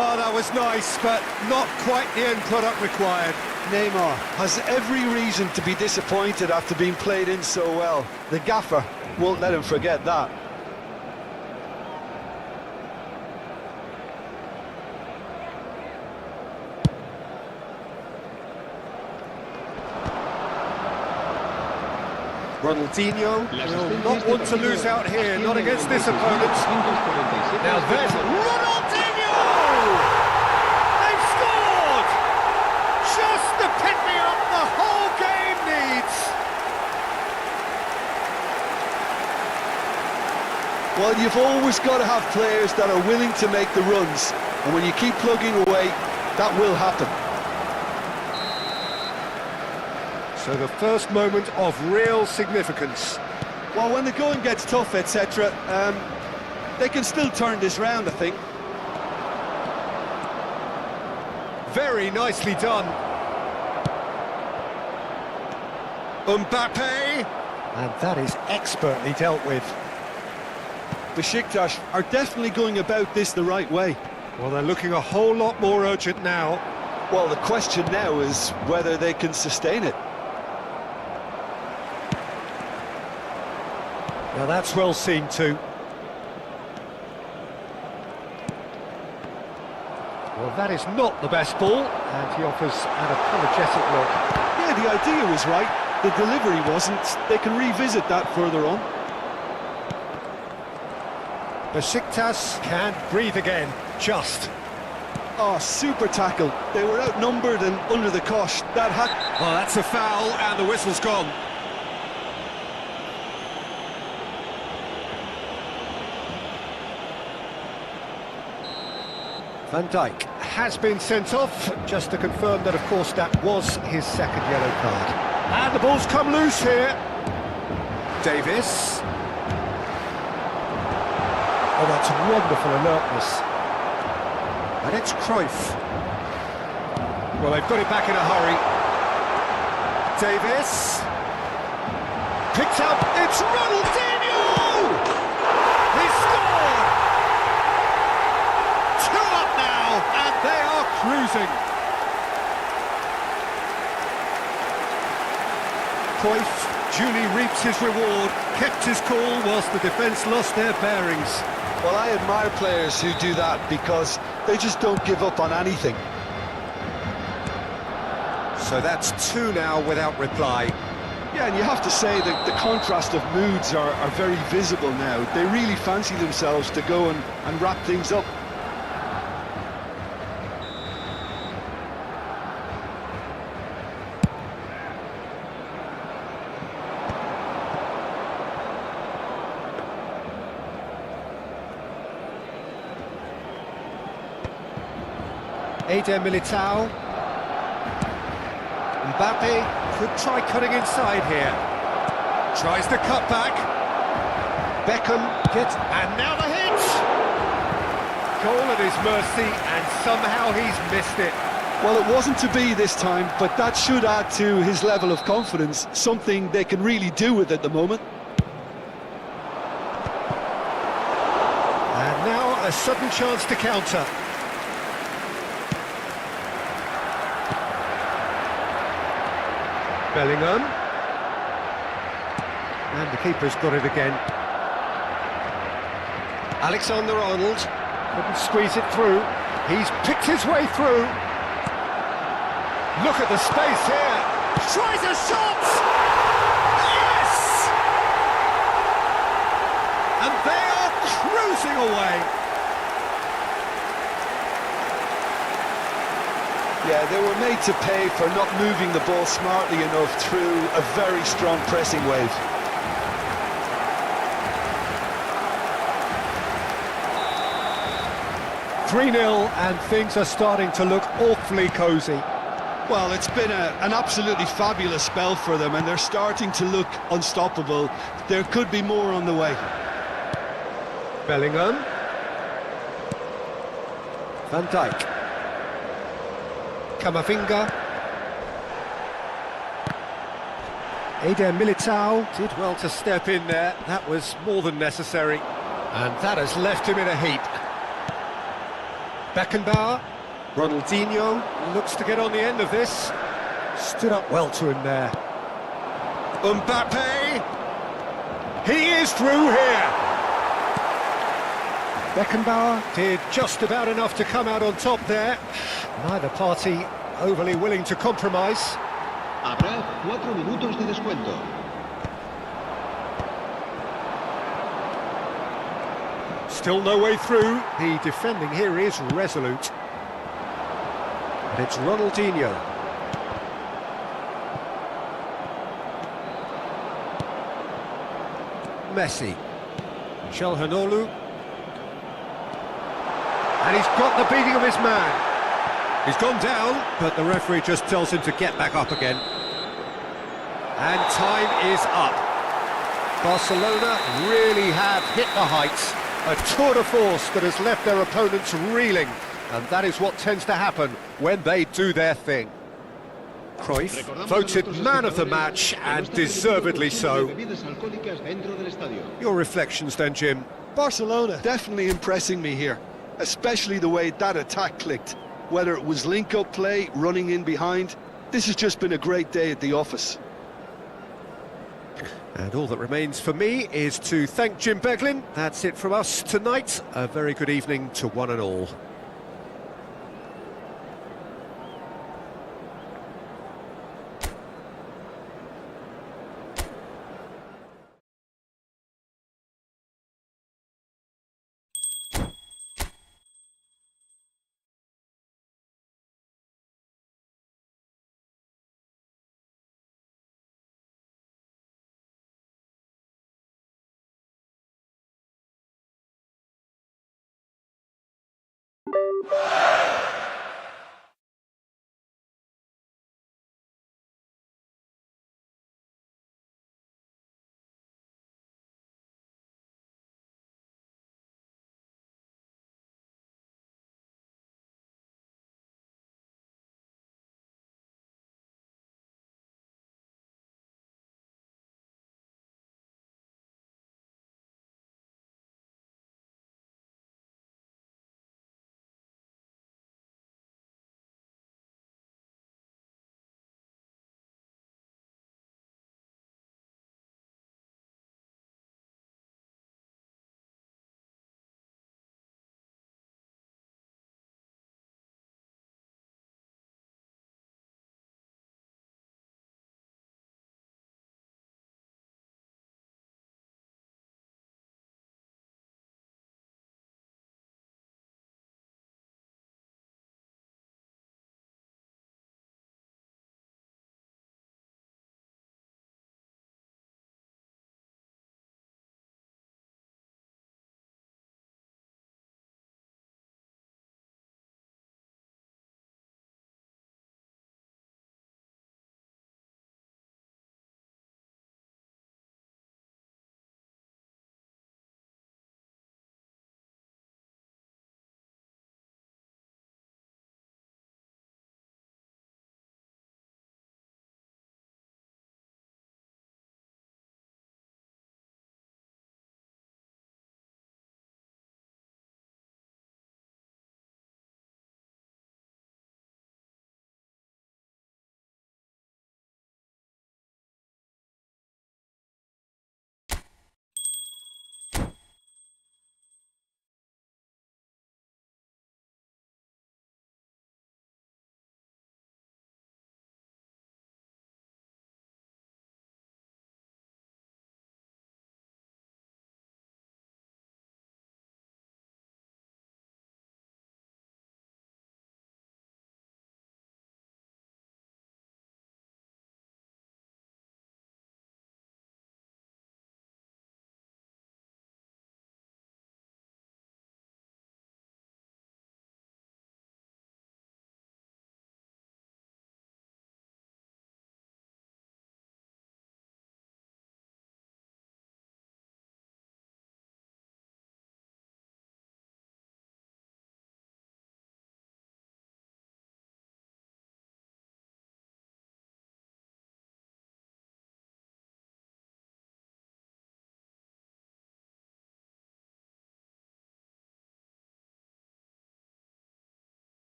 Oh, that was nice, but not quite the end product required. Neymar has every reason to be disappointed after being played in so well. The gaffer won't let him forget that. Ronaldinho La will asistencia not este want to partido lose out here, asciende not a against this 96.247 opponent. Now there's Ronaldinho! They've scored! Just the pick-me-up the whole game needs. Well, you've always got to have players that are willing to make the runs, and when you keep plugging away, that will happen. So the first moment of real significance. Well, when the going gets tough, etc., they can still turn this round, I think. Very nicely done. Mbappe! And that is expertly dealt with. Besiktas are definitely going about this the right way. Well, they're looking a whole lot more urgent now. Well, the question now is whether they can sustain it. Now that's well seen too. Well, that is not the best ball, and he offers an apologetic look. Yeah, the idea was right, the delivery wasn't. They can revisit that further on. Besiktas can breathe again, just. Oh, super tackle. They were outnumbered and under the cosh. That had... Oh, that's a foul, and the whistle's gone. Van Dijk has been sent off, just to confirm that, of course, that was his second yellow card. And the ball's come loose here. Davis. Oh, that's wonderful alertness. And it's Cruyff. Well, they've got it back in a hurry. Davis. Picked up, it's Ronaldinho! He scored! 2 up now, and they are cruising. Cruyff duly reaps his reward, kept his cool whilst the defence lost their bearings. Well, I admire players who do that because they just don't give up on anything. So that's 2 now without reply. Yeah, and you have to say that the contrast of moods are very visible now. They really fancy themselves to go and wrap things up. Eder Militao. Mbappe could try cutting inside here. Tries the cut back. Beckham gets... and now the hit! Goal at his mercy, and somehow he's missed it. Well, it wasn't to be this time, but that should add to his level of confidence, something they can really do with at the moment. And now a sudden chance to counter. Bellingham. And the keeper's got it again. Alexander-Arnold couldn't squeeze it through. He's picked his way through. Look at the space here. Tries a shot! Yes! And they are cruising away. Yeah, they were made to pay for not moving the ball smartly enough through a very strong pressing wave. Three 0 and things are starting to look awfully cosy. Well, it's been an absolutely fabulous spell for them, and they're starting to look unstoppable. There could be more on the way. Bellingham. Van Dijk. Camavinga. Eder Militao did well to step in there. That was more than necessary. And that has left him in a heap. Beckenbauer. Ronaldinho looks to get on the end of this. Stood up well to him there. Mbappe. He is through here. Beckenbauer did just about enough to come out on top there. Neither party overly willing to compromise. Habrá 4 minutos de descuento. Still no way through. The defending here is resolute. And it's Ronaldinho. Messi. Çalhanoğlu. And he's got the beating of his man. He's gone down, but the referee just tells him to get back up again. And time is up. Barcelona really have hit the heights. A tour de force that has left their opponents reeling. And that is what tends to happen when they do their thing. Cruyff voted man of the match, and deservedly so. Your reflections then, Jim? Barcelona definitely impressing me here, especially the way that attack clicked. Whether it was link-up play, running in behind, this has just been a great day at the office. And all that remains for me is to thank Jim Beglin. That's it from us tonight. A very good evening to one and all.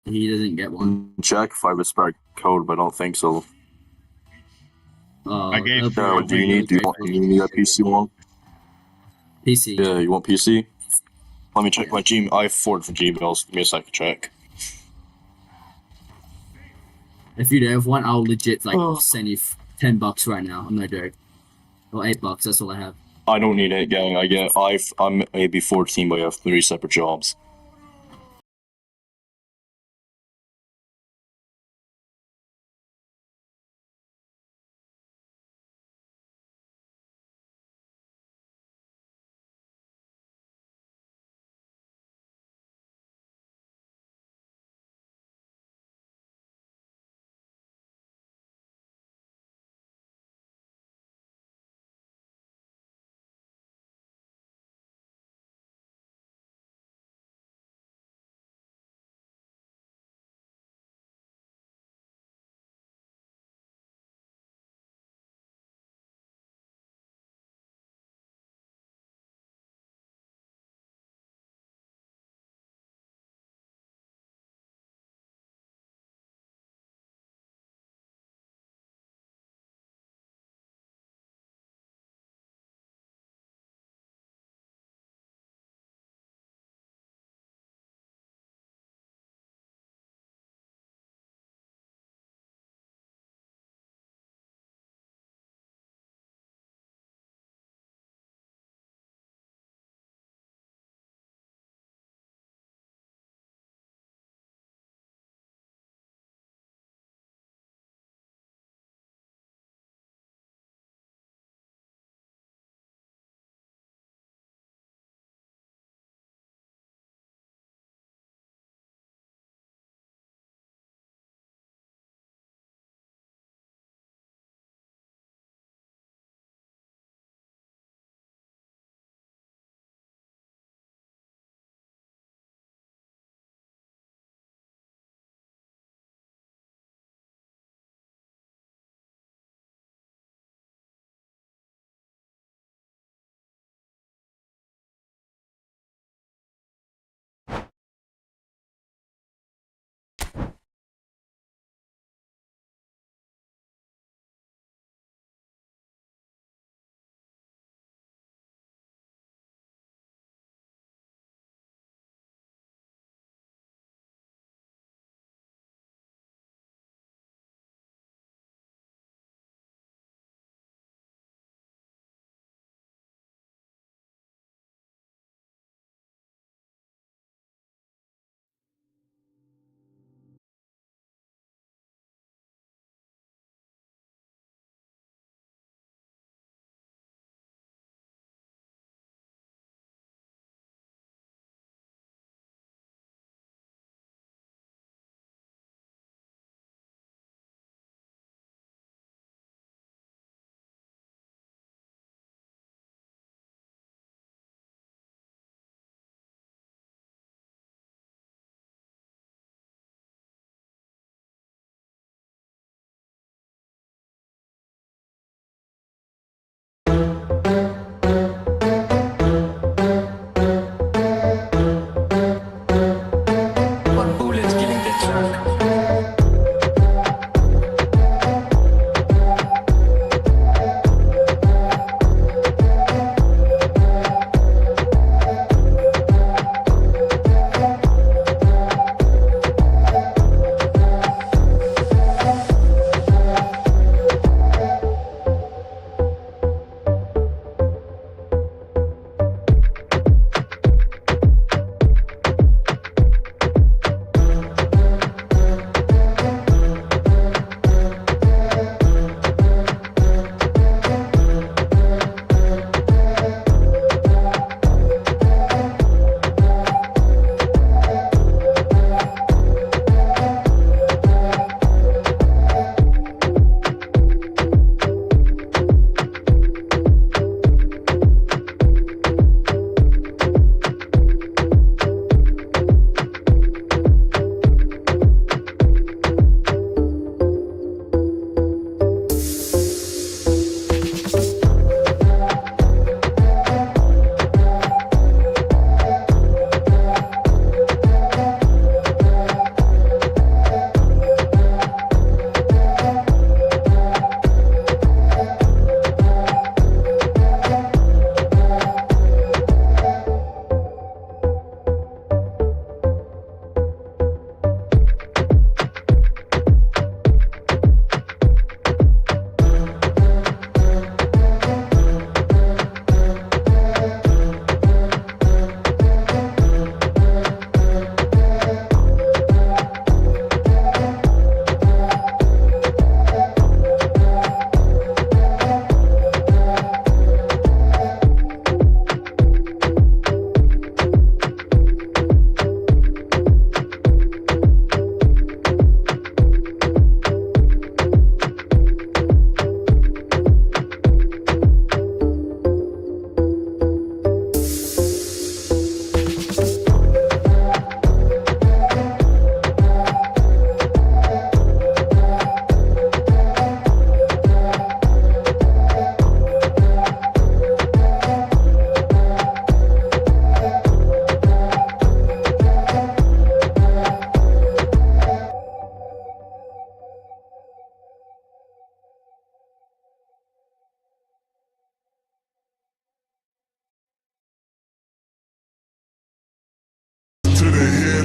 He doesn't get one. Check if I respect code, but I don't think so. I gave That'll for be Do you really need a PC one? PC. Yeah, you want PC? Let me check my Gmail. I have 4 different Gmails. Give me a second, check. If you don't have one, I'll legit send you $10 right now. I'm no joke. Or $8. That's all I have. I don't need it, gang. I'm maybe 14, but I have 3 separate jobs.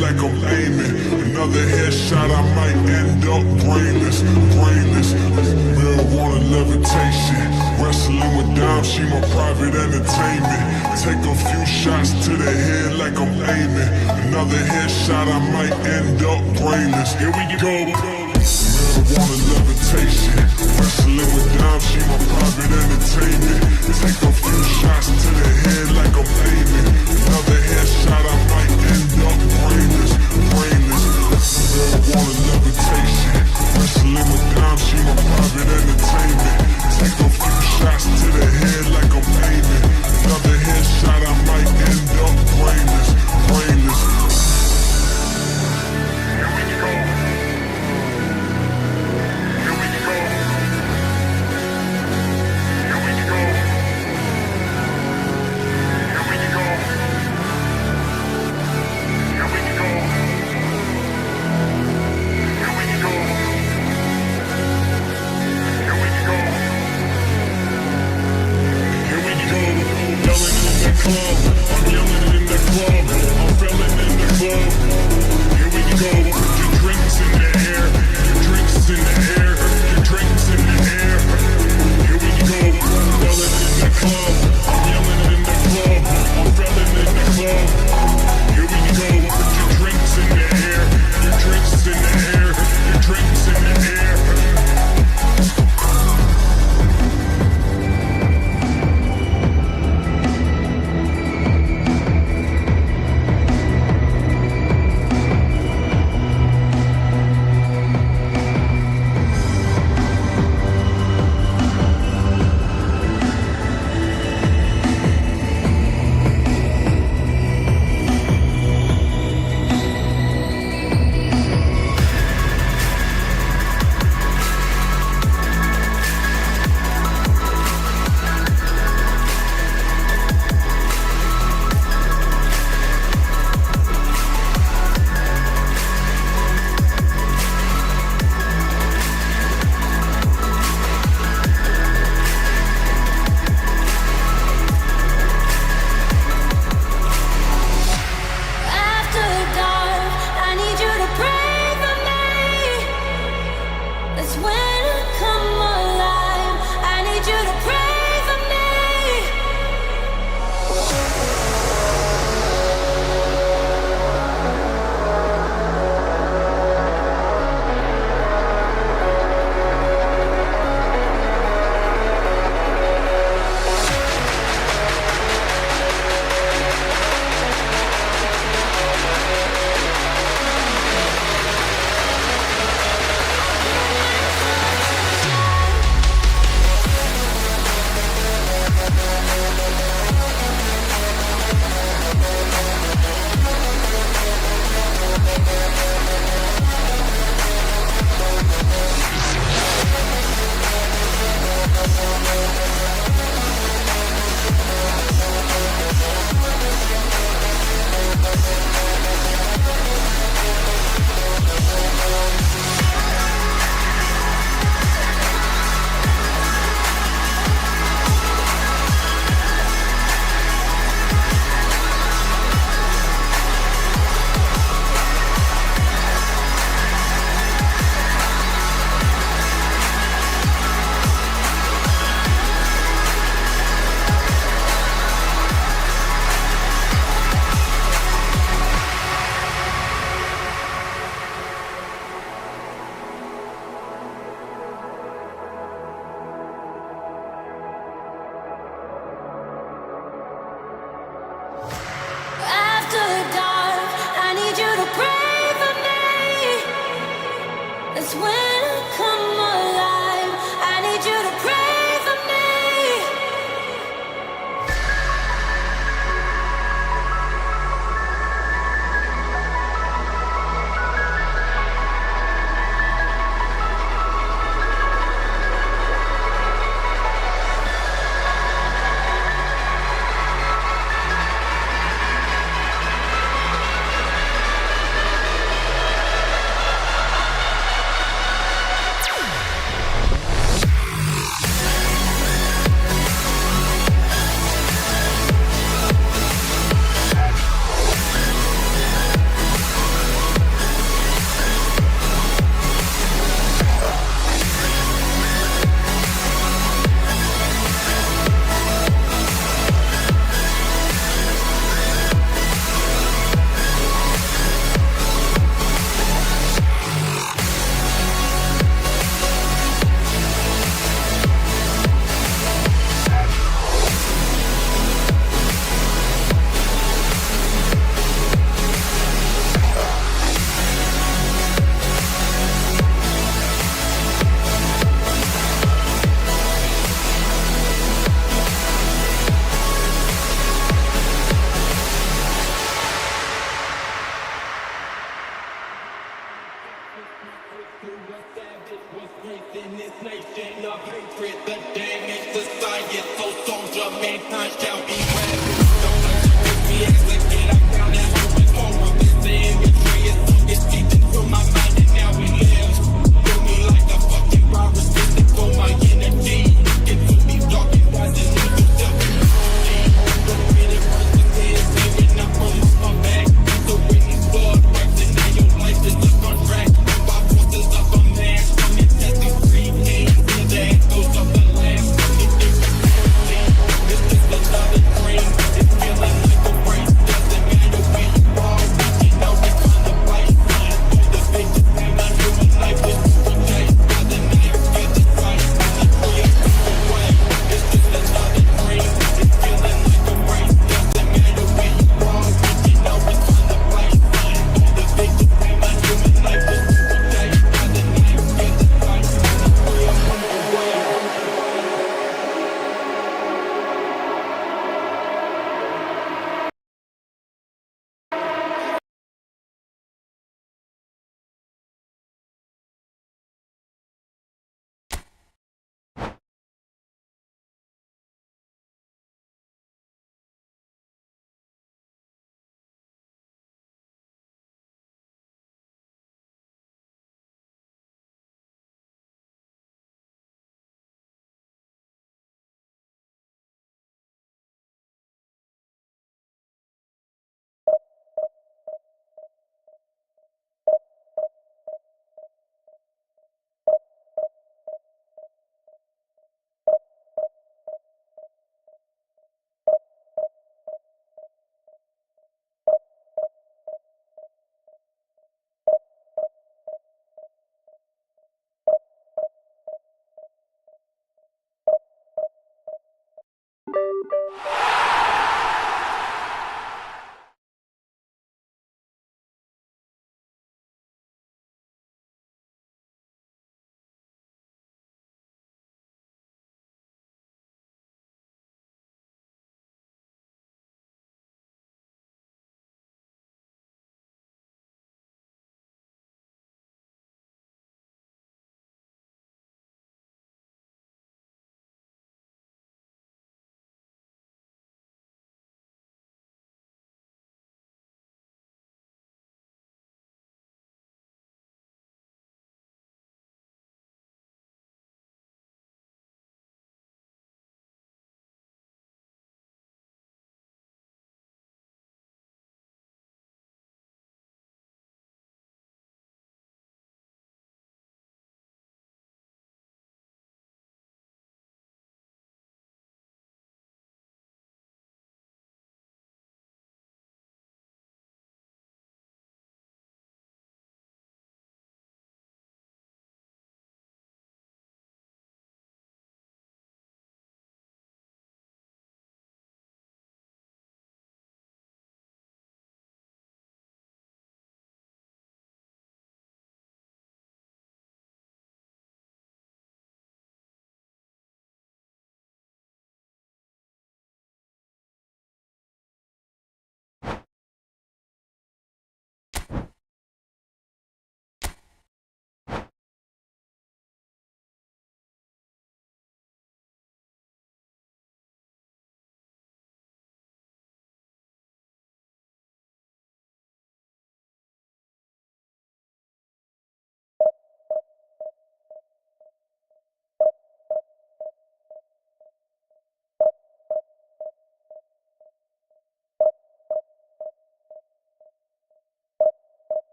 like I'm aiming. Another headshot, I might end up brainless, brainless. Marijuana levitation, wrestling with Dom, she my private entertainment. Take a few shots to the head like I'm aiming. Another headshot, I might end up brainless. Here we go. Marijuana levitation, wrestling with Dom, she my private entertainment. Take a few shots to the head like I'm aiming. Another headshot, I might end up brainless, brainless. Marijuana levitation, wrestling with Dom, she my private entertainment. Take a few shots to the head like I'm aiming. Another headshot, I might end up brainless, brainless. Here we go. Here we go. Here we go. Here we go.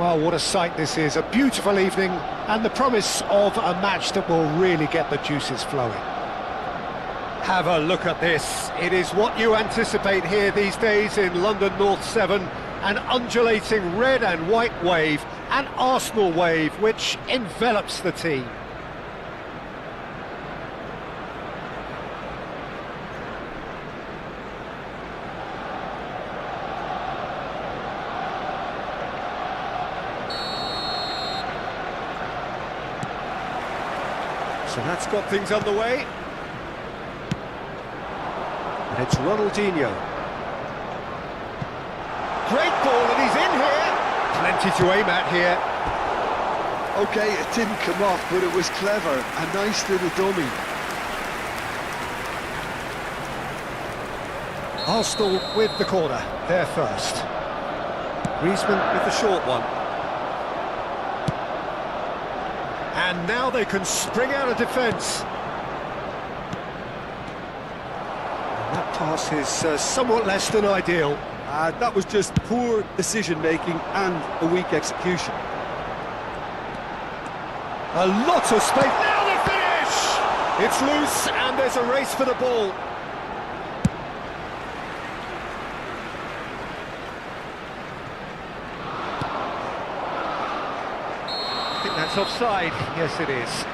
Well, what a sight this is. A beautiful evening and the promise of a match that will really get the juices flowing. Have a look at this. It is what you anticipate here these days in London North 7. An undulating red and white wave, an Arsenal wave which envelops the team. So that's got things underway. And it's Ronaldinho. Great ball, and he's in here. Plenty to aim at here. Okay, it didn't come off, but it was clever. A nice little dummy. Arsenal with the corner, there first. Griezmann with the short one. And now they can spring out of defence. And that pass is somewhat less than ideal. That was just poor decision-making and a weak execution. A lot of space. Now the finish! It's loose and there's a race for the ball. I think that's offside. Yes, it is.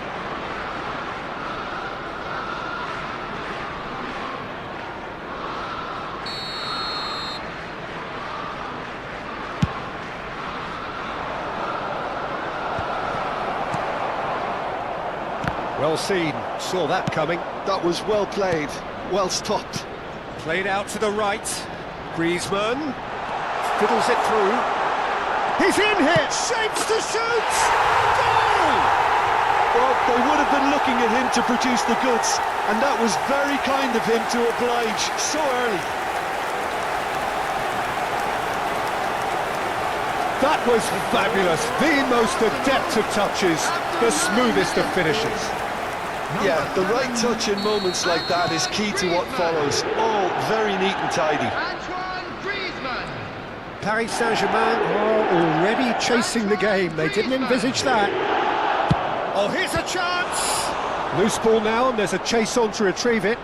Well seen, saw that coming. That was well played, well stopped. Played out to the right. Griezmann fiddles it through. He's in here, shapes to shoot! Goal! Well, they would have been looking at him to produce the goods, and that was very kind of him to oblige so early. That was fabulous, the most adept of touches, the smoothest of finishes. Yeah, the right touch in moments like that is key to what follows. All very neat and tidy. Paris Saint-Germain are already chasing the game. They didn't envisage that. Oh, here's a chance! Loose ball now, and there's a chase on to retrieve it.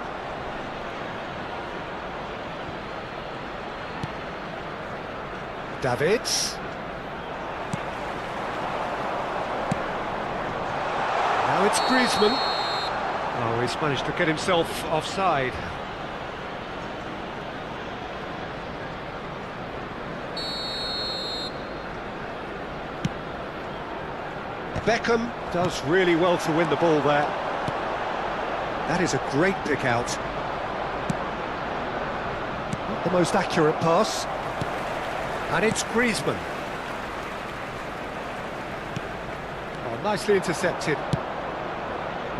Davids. Now it's Griezmann. Oh, he's managed to get himself offside. Beckham does really well to win the ball there. That is a great pick out. Not the most accurate pass. And it's Griezmann. Oh, nicely intercepted.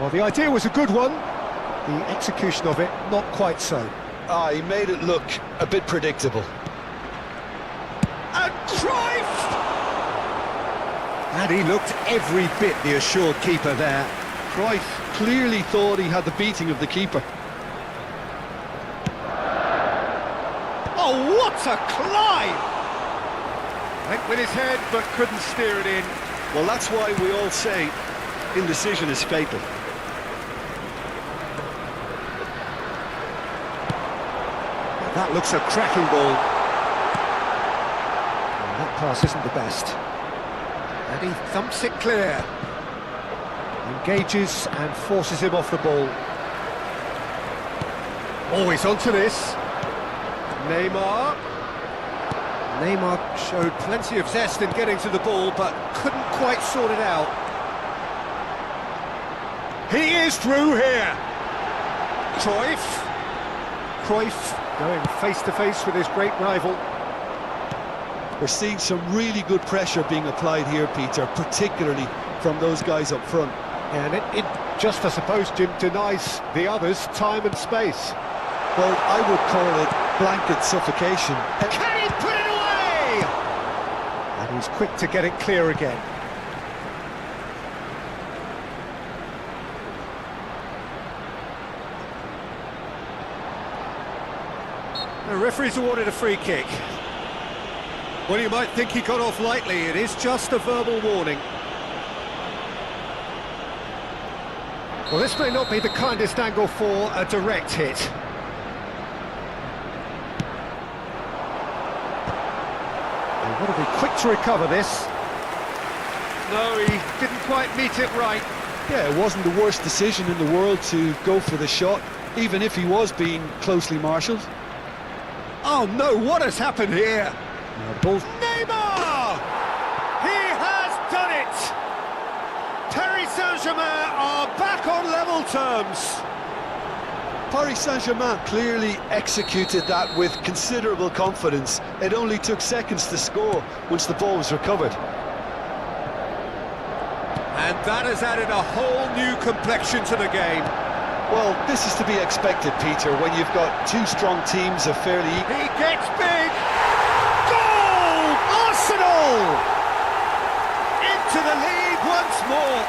Well, the idea was a good one. The execution of it, not quite so. He made it look a bit predictable. And Cruyff! And he looked every bit the assured keeper there. Cruyff clearly thought he had the beating of the keeper. Oh, what a climb! Went with his head, but couldn't steer it in. Well, that's why we all say indecision is fatal. That looks a cracking ball. And that pass isn't the best. And he thumps it clear. Engages and forces him off the ball. Always onto this. Neymar. Neymar showed plenty of zest in getting to the ball, but couldn't quite sort it out. He is through here. Cruyff going face-to-face with his great rival. We're seeing some really good pressure being applied here, Peter, particularly from those guys up front. And it just, I suppose, Jim, denies the others time and space. Well, I would call it blanket suffocation. Can he put it away? And he's quick to get it clear again. The referee's awarded a free kick. Well, you might think he got off lightly. It is just a verbal warning. Well, this may not be the kindest angle for a direct hit. They want to be quick to recover this. No, he didn't quite meet it right. Yeah, it wasn't the worst decision in the world to go for the shot, even if he was being closely marshalled. Oh no, what has happened here? Neymar! He has done it! Paris Saint-Germain are back on level terms. Paris Saint-Germain clearly executed that with considerable confidence. It only took seconds to score once the ball was recovered. And that has added a whole new complexion to the game. Well, this is to be expected, Peter, when you've got two strong teams of fairly equal. He gets big! Goal! Arsenal! Into the lead once more.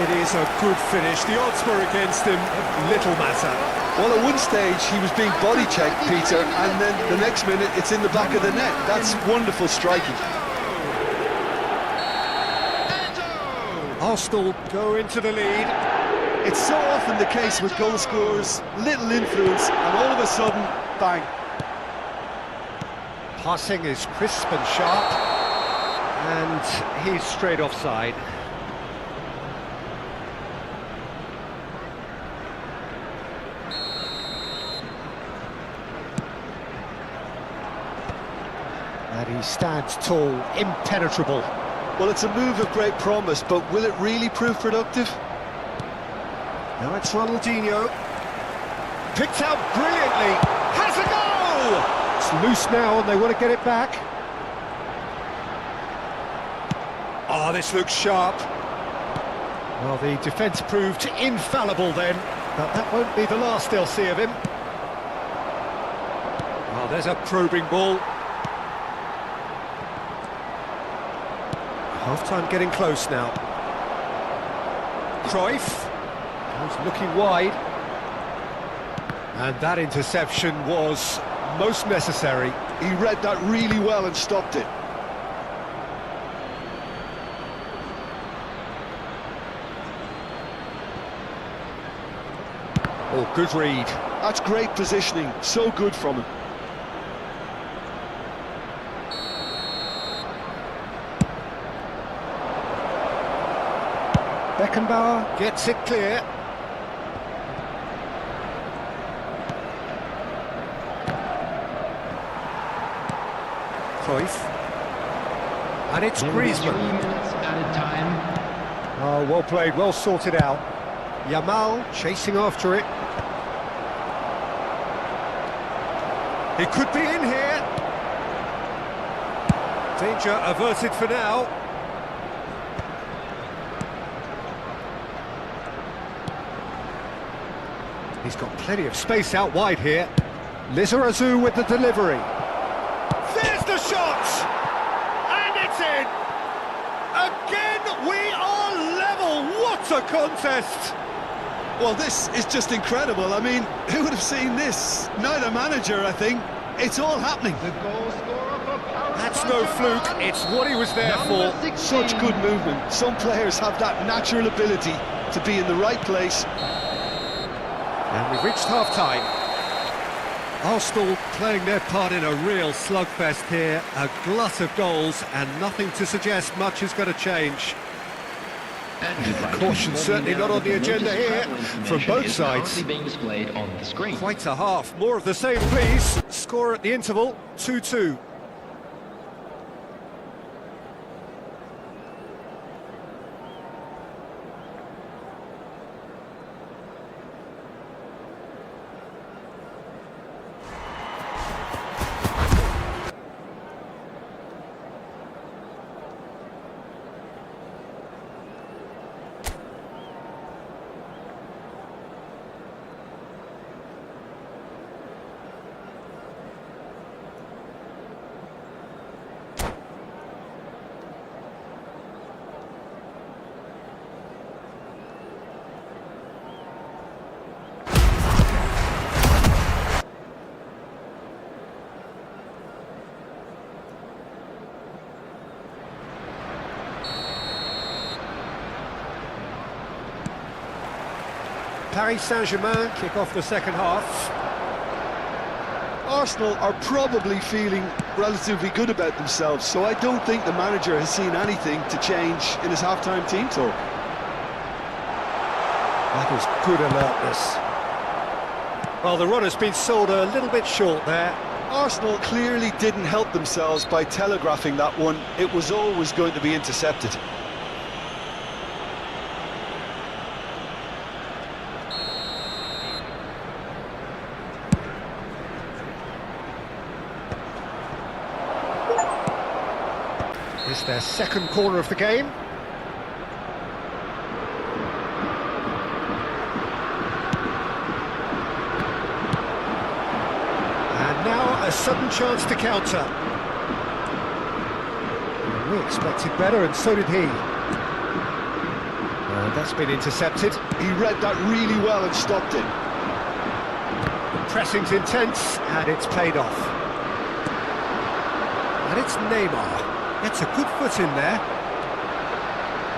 It is a good finish. The odds were against him. Little matter. Well, at one stage he was being body checked, Peter, and then the next minute it's in the back of the net. That's wonderful striking. Arsenal go into the lead. It's so often the case with goal scorers, little influence, and all of a sudden, bang. Passing is crisp and sharp, and he's straight offside. And he stands tall, impenetrable. Well, it's a move of great promise, but will it really prove productive? Now it's Ronaldinho. Picked out brilliantly. Has a goal! It's loose now and they want to get it back. Oh, this looks sharp. Well, the defence proved infallible then, but that won't be the last they'll see of him. Oh, there's a probing ball. Half-time getting close now. Cruyff was looking wide. And that interception was most necessary. He read that really well and stopped it. Oh, good read. That's great positioning, so good from him. Beckenbauer gets it clear. Cruyff. And it's Griezmann. 3 minutes added time. Oh, well played, well sorted out. Yamal chasing after it. He could be in here. Danger averted for now. He's got plenty of space out wide here. Lizarazu with the delivery. There's the shot! And it's in! Again, we are level! What a contest! Well, this is just incredible. I mean, who would have seen this? Neither manager, I think. It's all happening. The goal scorer for Paris That's no fluke, it's what he was there Number for. 16. Such good movement. Some players have that natural ability to be in the right place. And we've reached half-time. Arsenal playing their part in a real slugfest here. A glut of goals and nothing to suggest much is going to change. Caution certainly not on the agenda here from both sides. Being displayed on the screen. Quite a half. More of the same, please. Score at the interval, 2-2. Paris Saint-Germain kick off the second half. Arsenal are probably feeling relatively good about themselves, so I don't think the manager has seen anything to change in his half-time team talk. That was good alertness. Well, the run has been sold a little bit short there. Arsenal clearly didn't help themselves by telegraphing that one. It was always going to be intercepted. It's their second corner of the game. And now a sudden chance to counter. We expected better, and so did he. And that's been intercepted. He read that really well and stopped it. Pressing's intense, and it's paid off. And it's Neymar. Gets a good foot in there.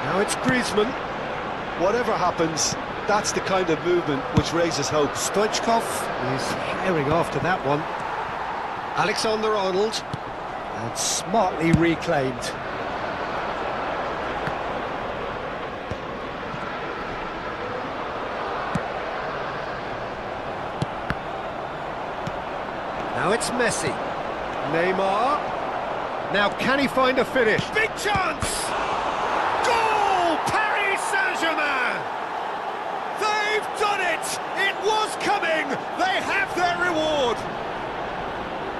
Now it's Griezmann. Whatever happens, that's the kind of movement which raises hope. Stoichkov is herring after that one. Alexander-Arnold, and smartly reclaimed. Now it's Messi. Neymar. Now can he find a finish? Big chance! Goal! Paris Saint-Germain! They've done it! It was coming! They have their reward!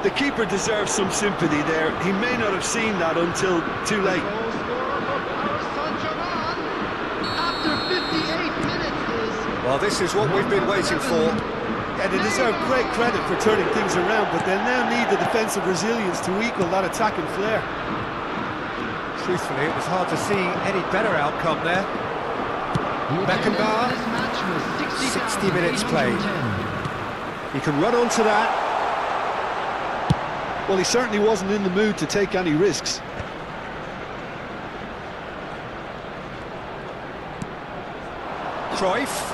The keeper deserves some sympathy there. He may not have seen that until too late. Goal scorer for Paris Saint-Germain after 58 minutes is... Well, this is what we've been waiting for. Yeah, they deserve great credit for turning things around, but they'll now need the defensive resilience to equal that attacking flair. Truthfully, it was hard to see any better outcome there. Beckenbauer, This match was 60 minutes played. 60,810. He can run onto that. Well, he certainly wasn't in the mood to take any risks. Cruyff.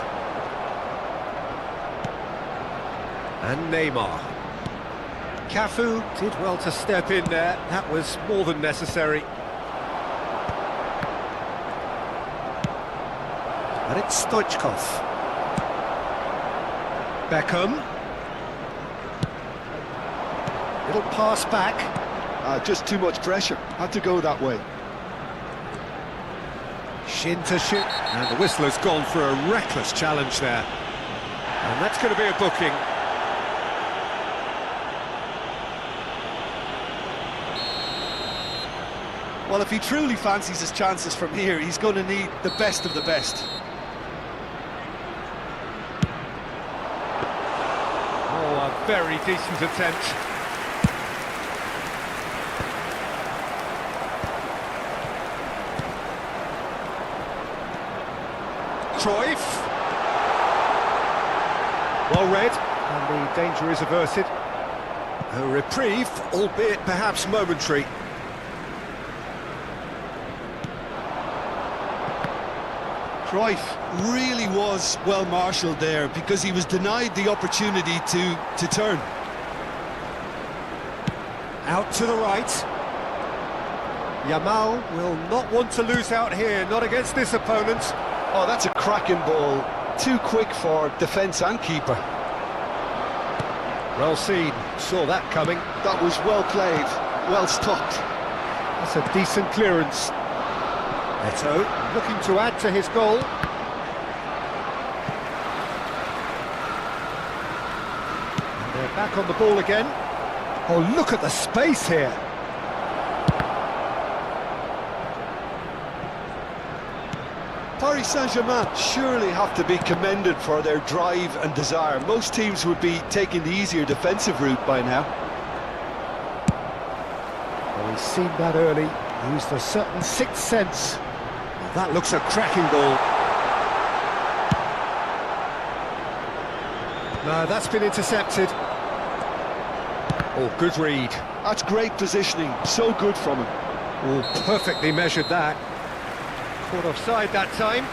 And Neymar. Cafu did well to step in there. That was more than necessary. And it's Stoichkov. Beckham. Little pass back. Just too much pressure. Had to go that way. Shin to shin. And the whistle has gone for a reckless challenge there. And that's going to be a booking. Well, if he truly fancies his chances from here, he's going to need the best of the best. Oh, a very decent attempt. Cruyff. Well read, and the danger is averted. A reprieve, albeit perhaps momentary. Cruyff really was well marshalled there because he was denied the opportunity to turn. Out to the right. Yamal will not want to lose out here, not against this opponent. Oh, that's a cracking ball. Too quick for defence and keeper. Well seen, saw that coming. That was well played, well stopped. That's a decent clearance. Neto looking to add to his goal. And they're back on the ball again. Oh, look at the space here. Paris Saint-Germain surely have to be commended for their drive and desire. Most teams would be taking the easier defensive route by now. Well, he's seen that early, used a certain sixth sense. Well, that looks a cracking ball. No, that's been intercepted. Oh, good read. That's great positioning, so good from him. Oh, perfectly measured that. Caught offside that time.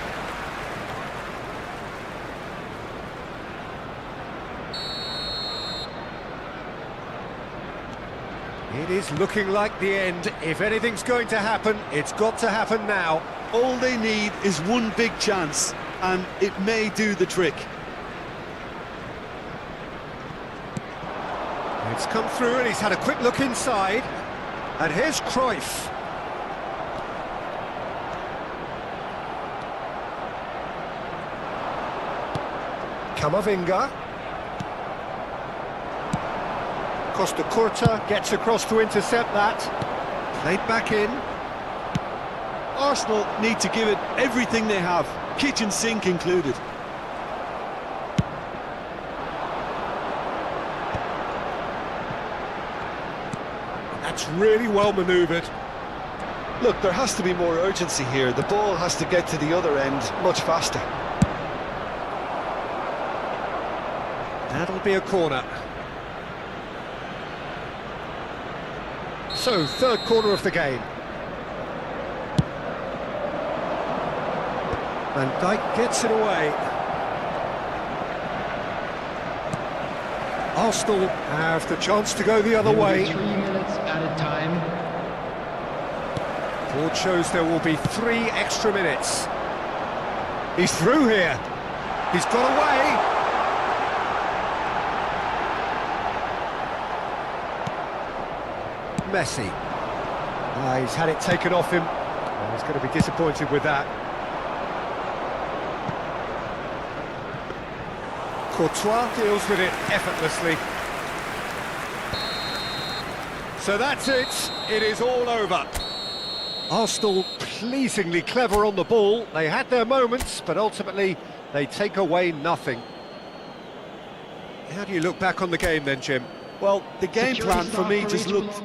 It is looking like the end. If anything's going to happen, it's got to happen now. All they need is one big chance, and it may do the trick. It's come through and he's had a quick look inside. And here's Cruyff. Camavinga. Costa Curta gets across to intercept that. Played back in. Arsenal need to give it everything they have, kitchen sink included. That's really well manoeuvred. Look, there has to be more urgency here. The ball has to get to the other end much faster. That'll be a corner. So, third corner of the game. Van Dijk gets it away. Arsenal have the chance to go the other way. 3 minutes at a time. Board shows there will be 3 extra minutes. He's through here. He's got away. Messi. He's had it taken off him. He's going to be disappointed with that. Courtois deals with it effortlessly. So that's it. It is all over. Arsenal pleasingly clever on the ball. They had their moments, but ultimately they take away nothing. How do you look back on the game then, Jim? Well, the game plan for me just looked...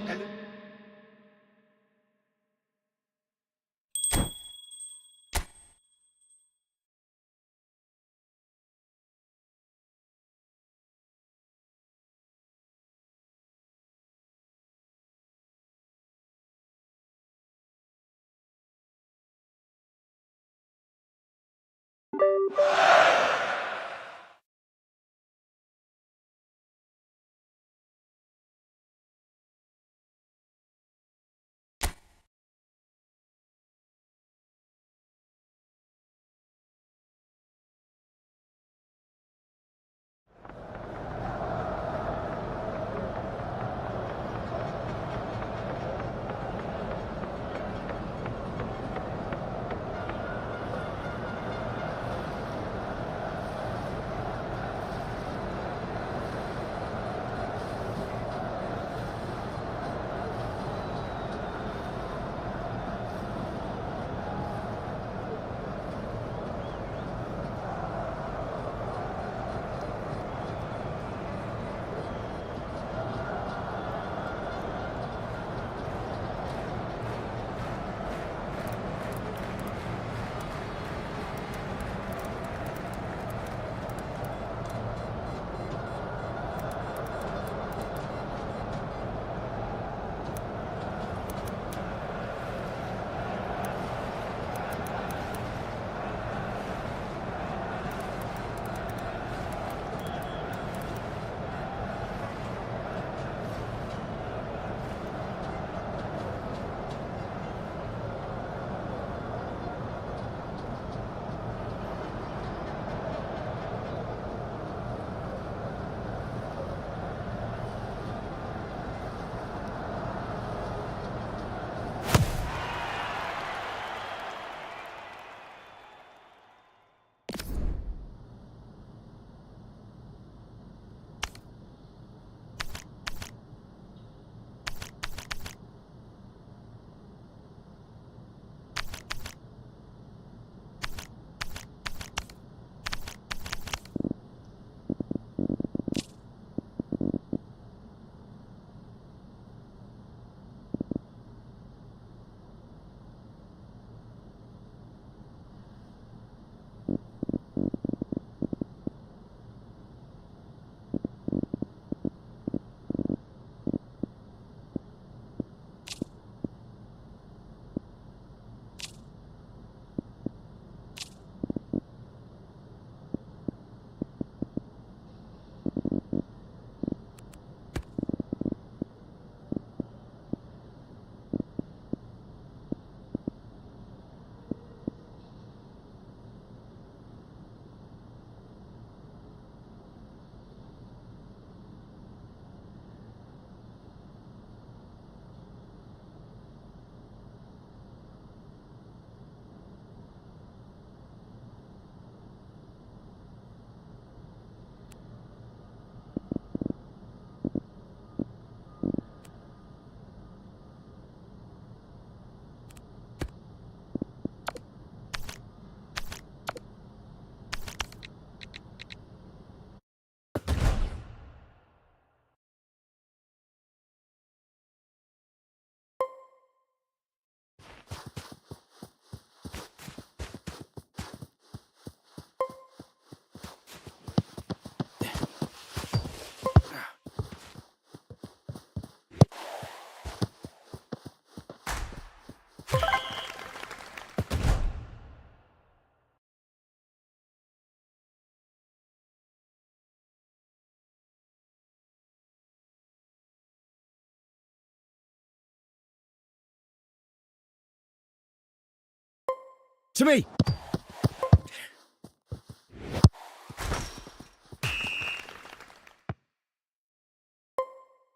To me.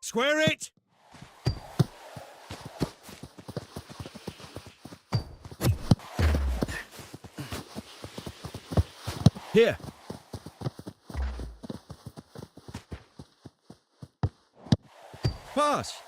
Square it. Here. Pass.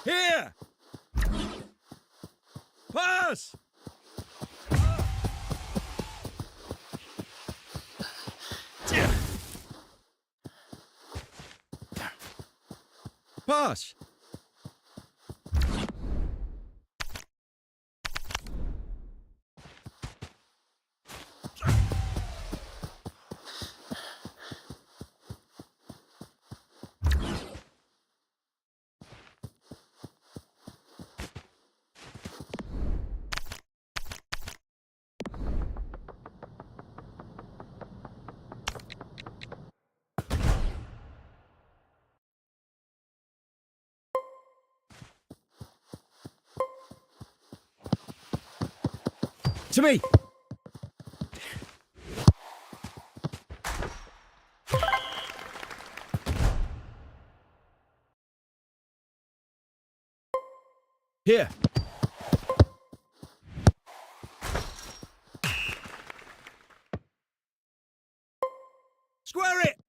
Here! Pass! Pass! To me! Here! Square it!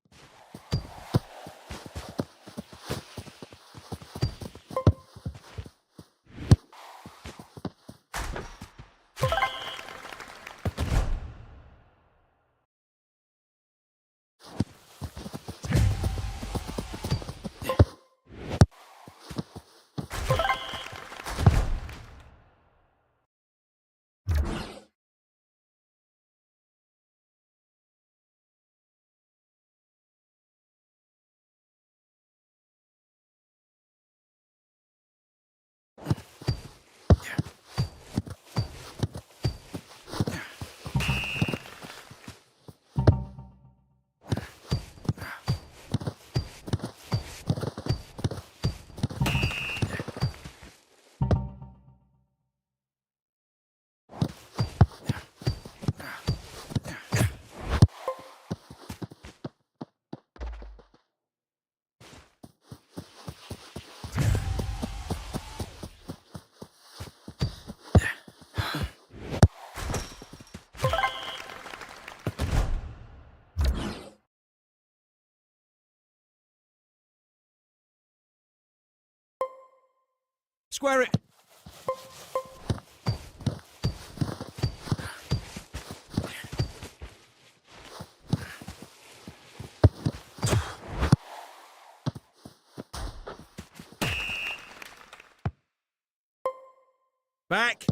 Square it! Back!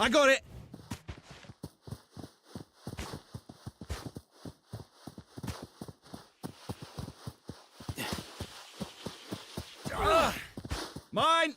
I got it. Mine.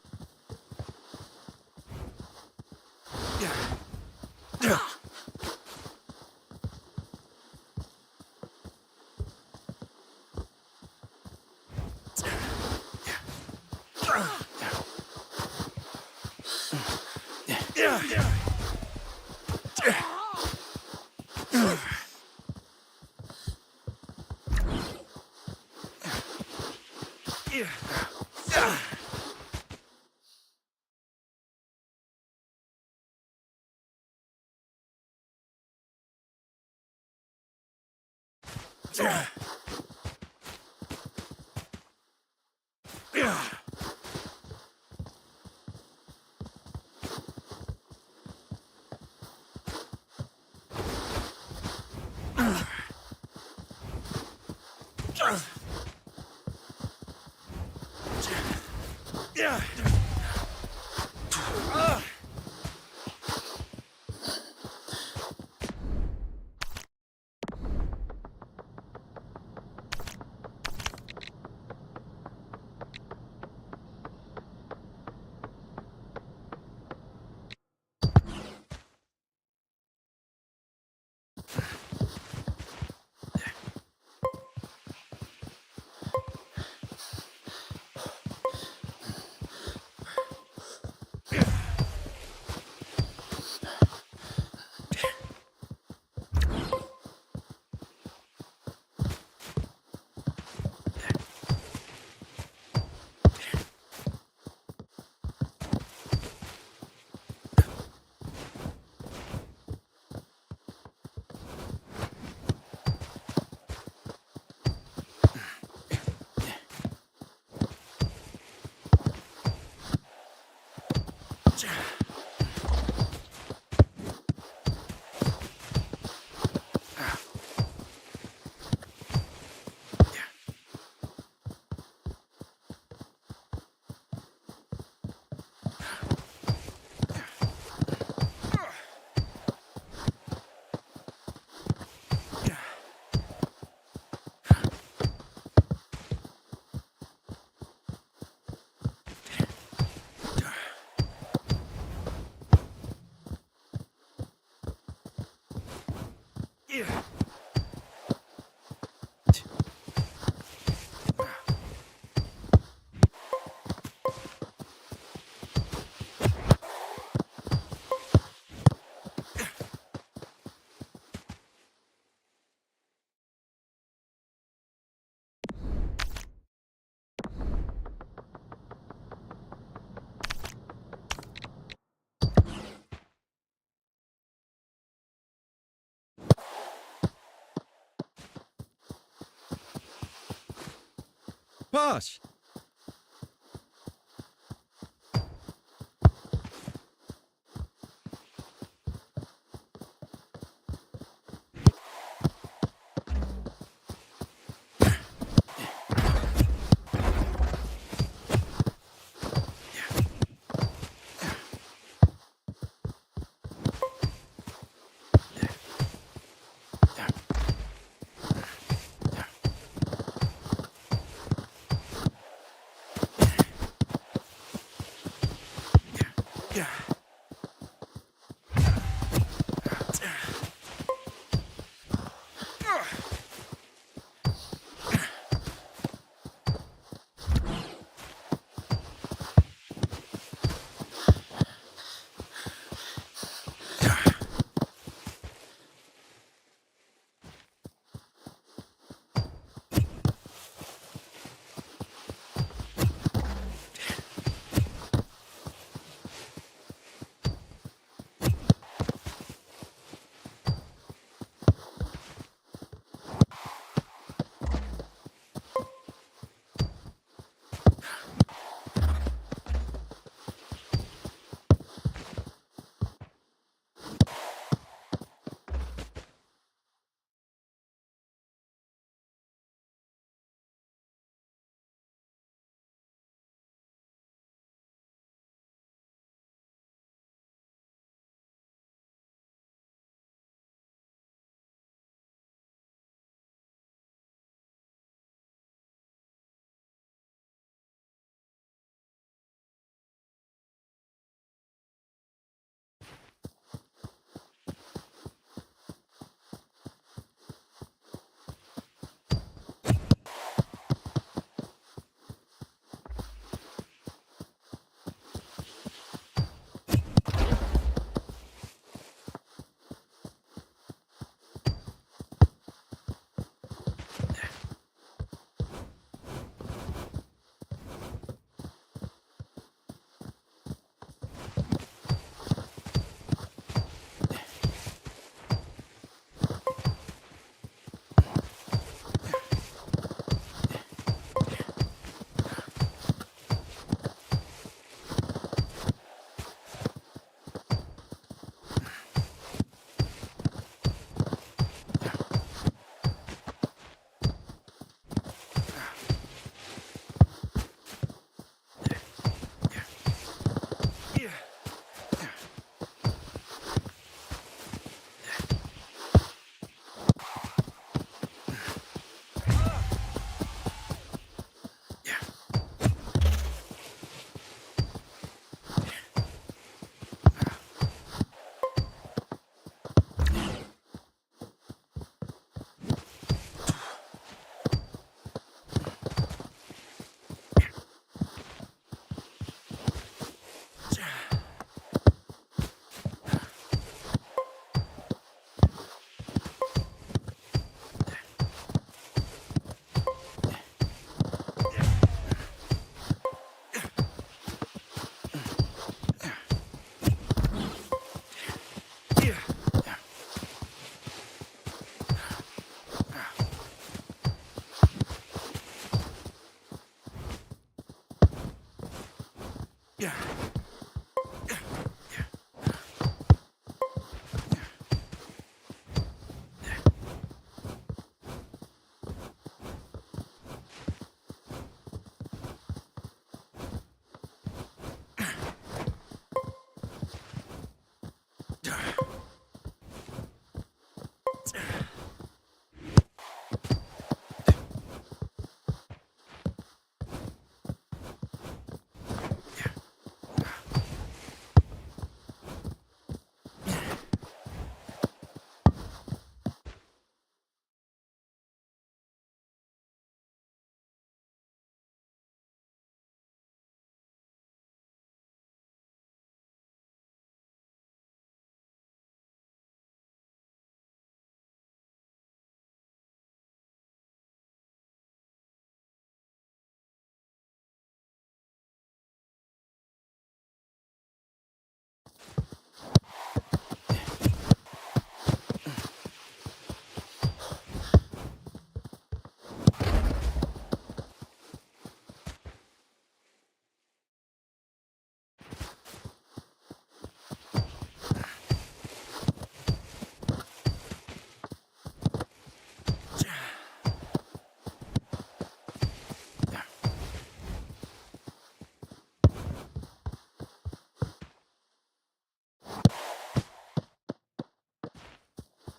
Pass.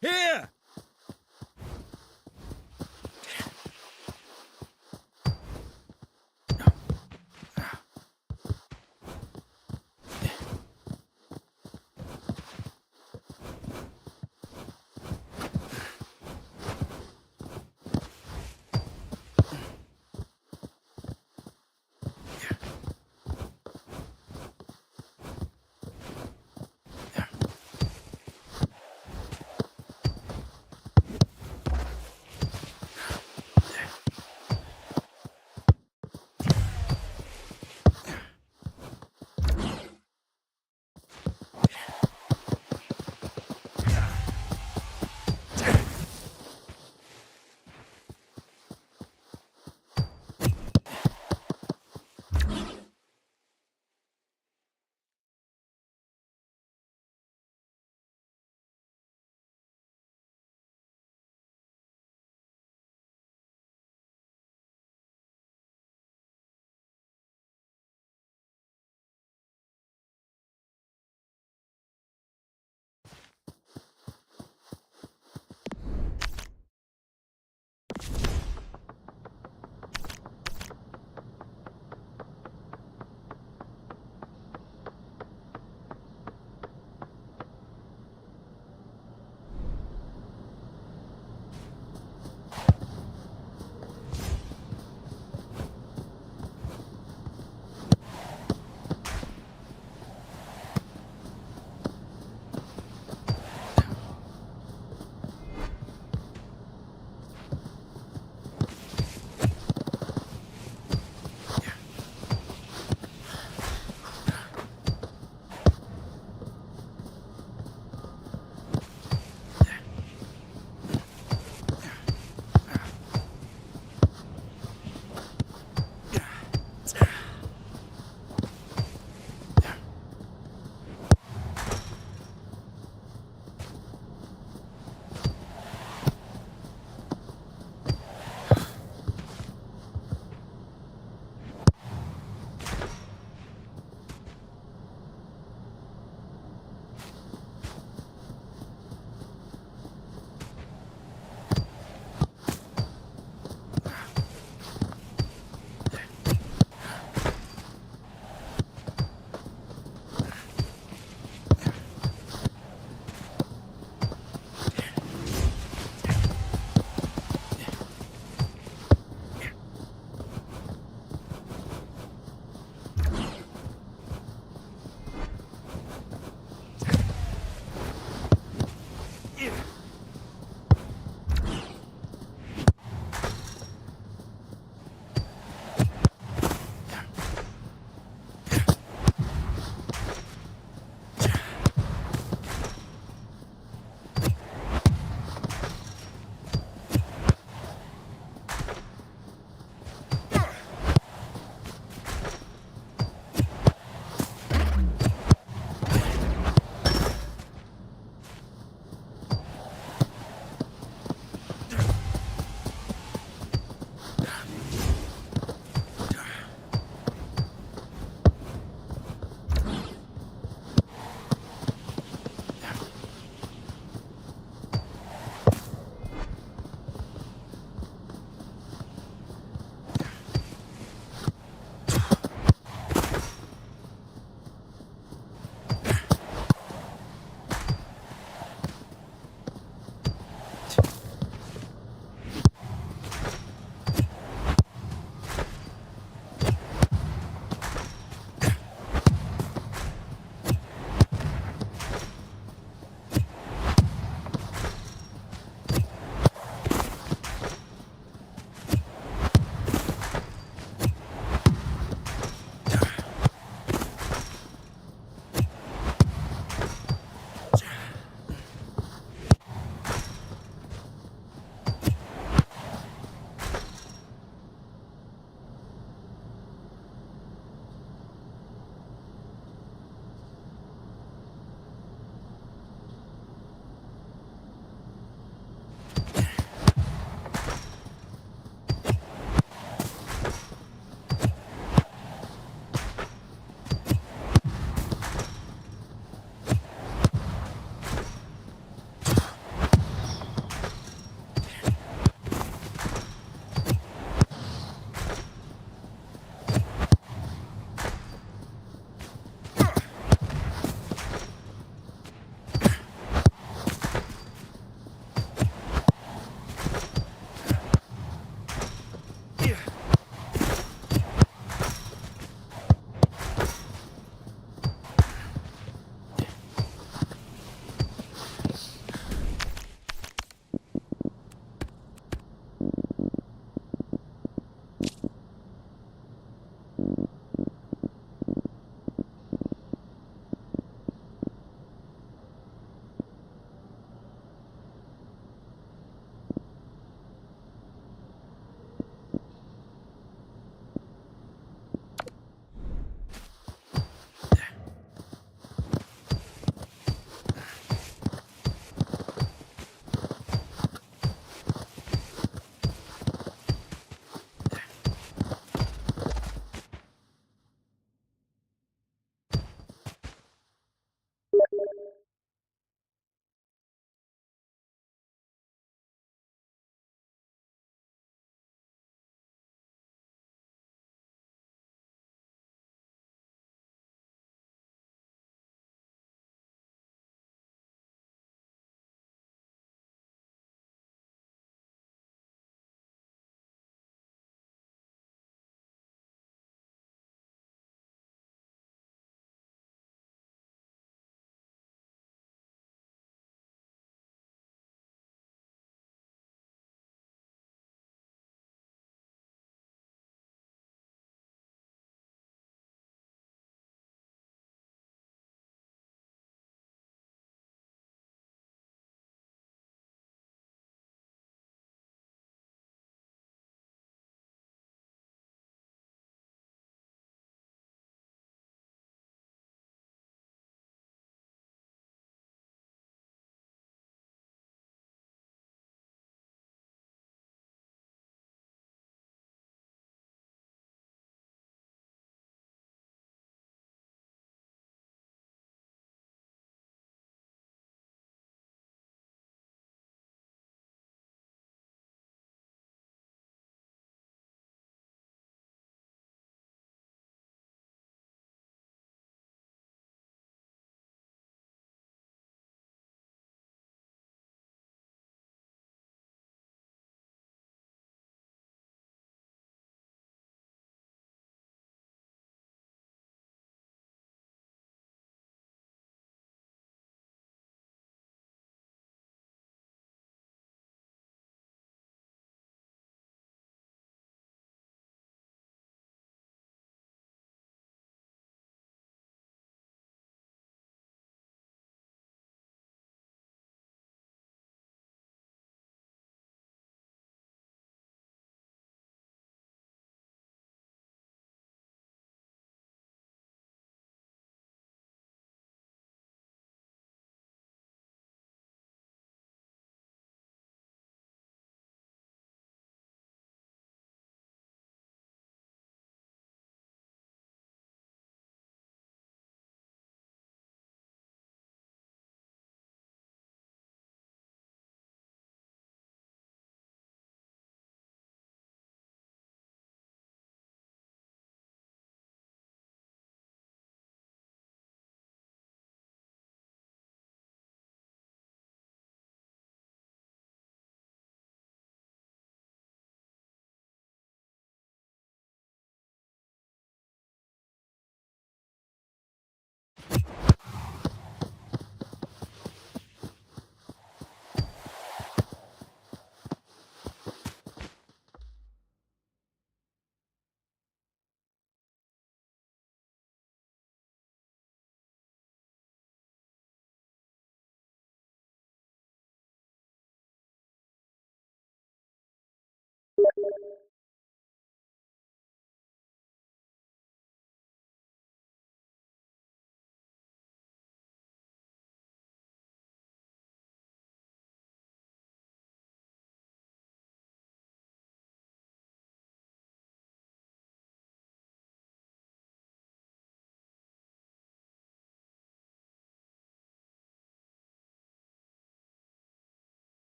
Here!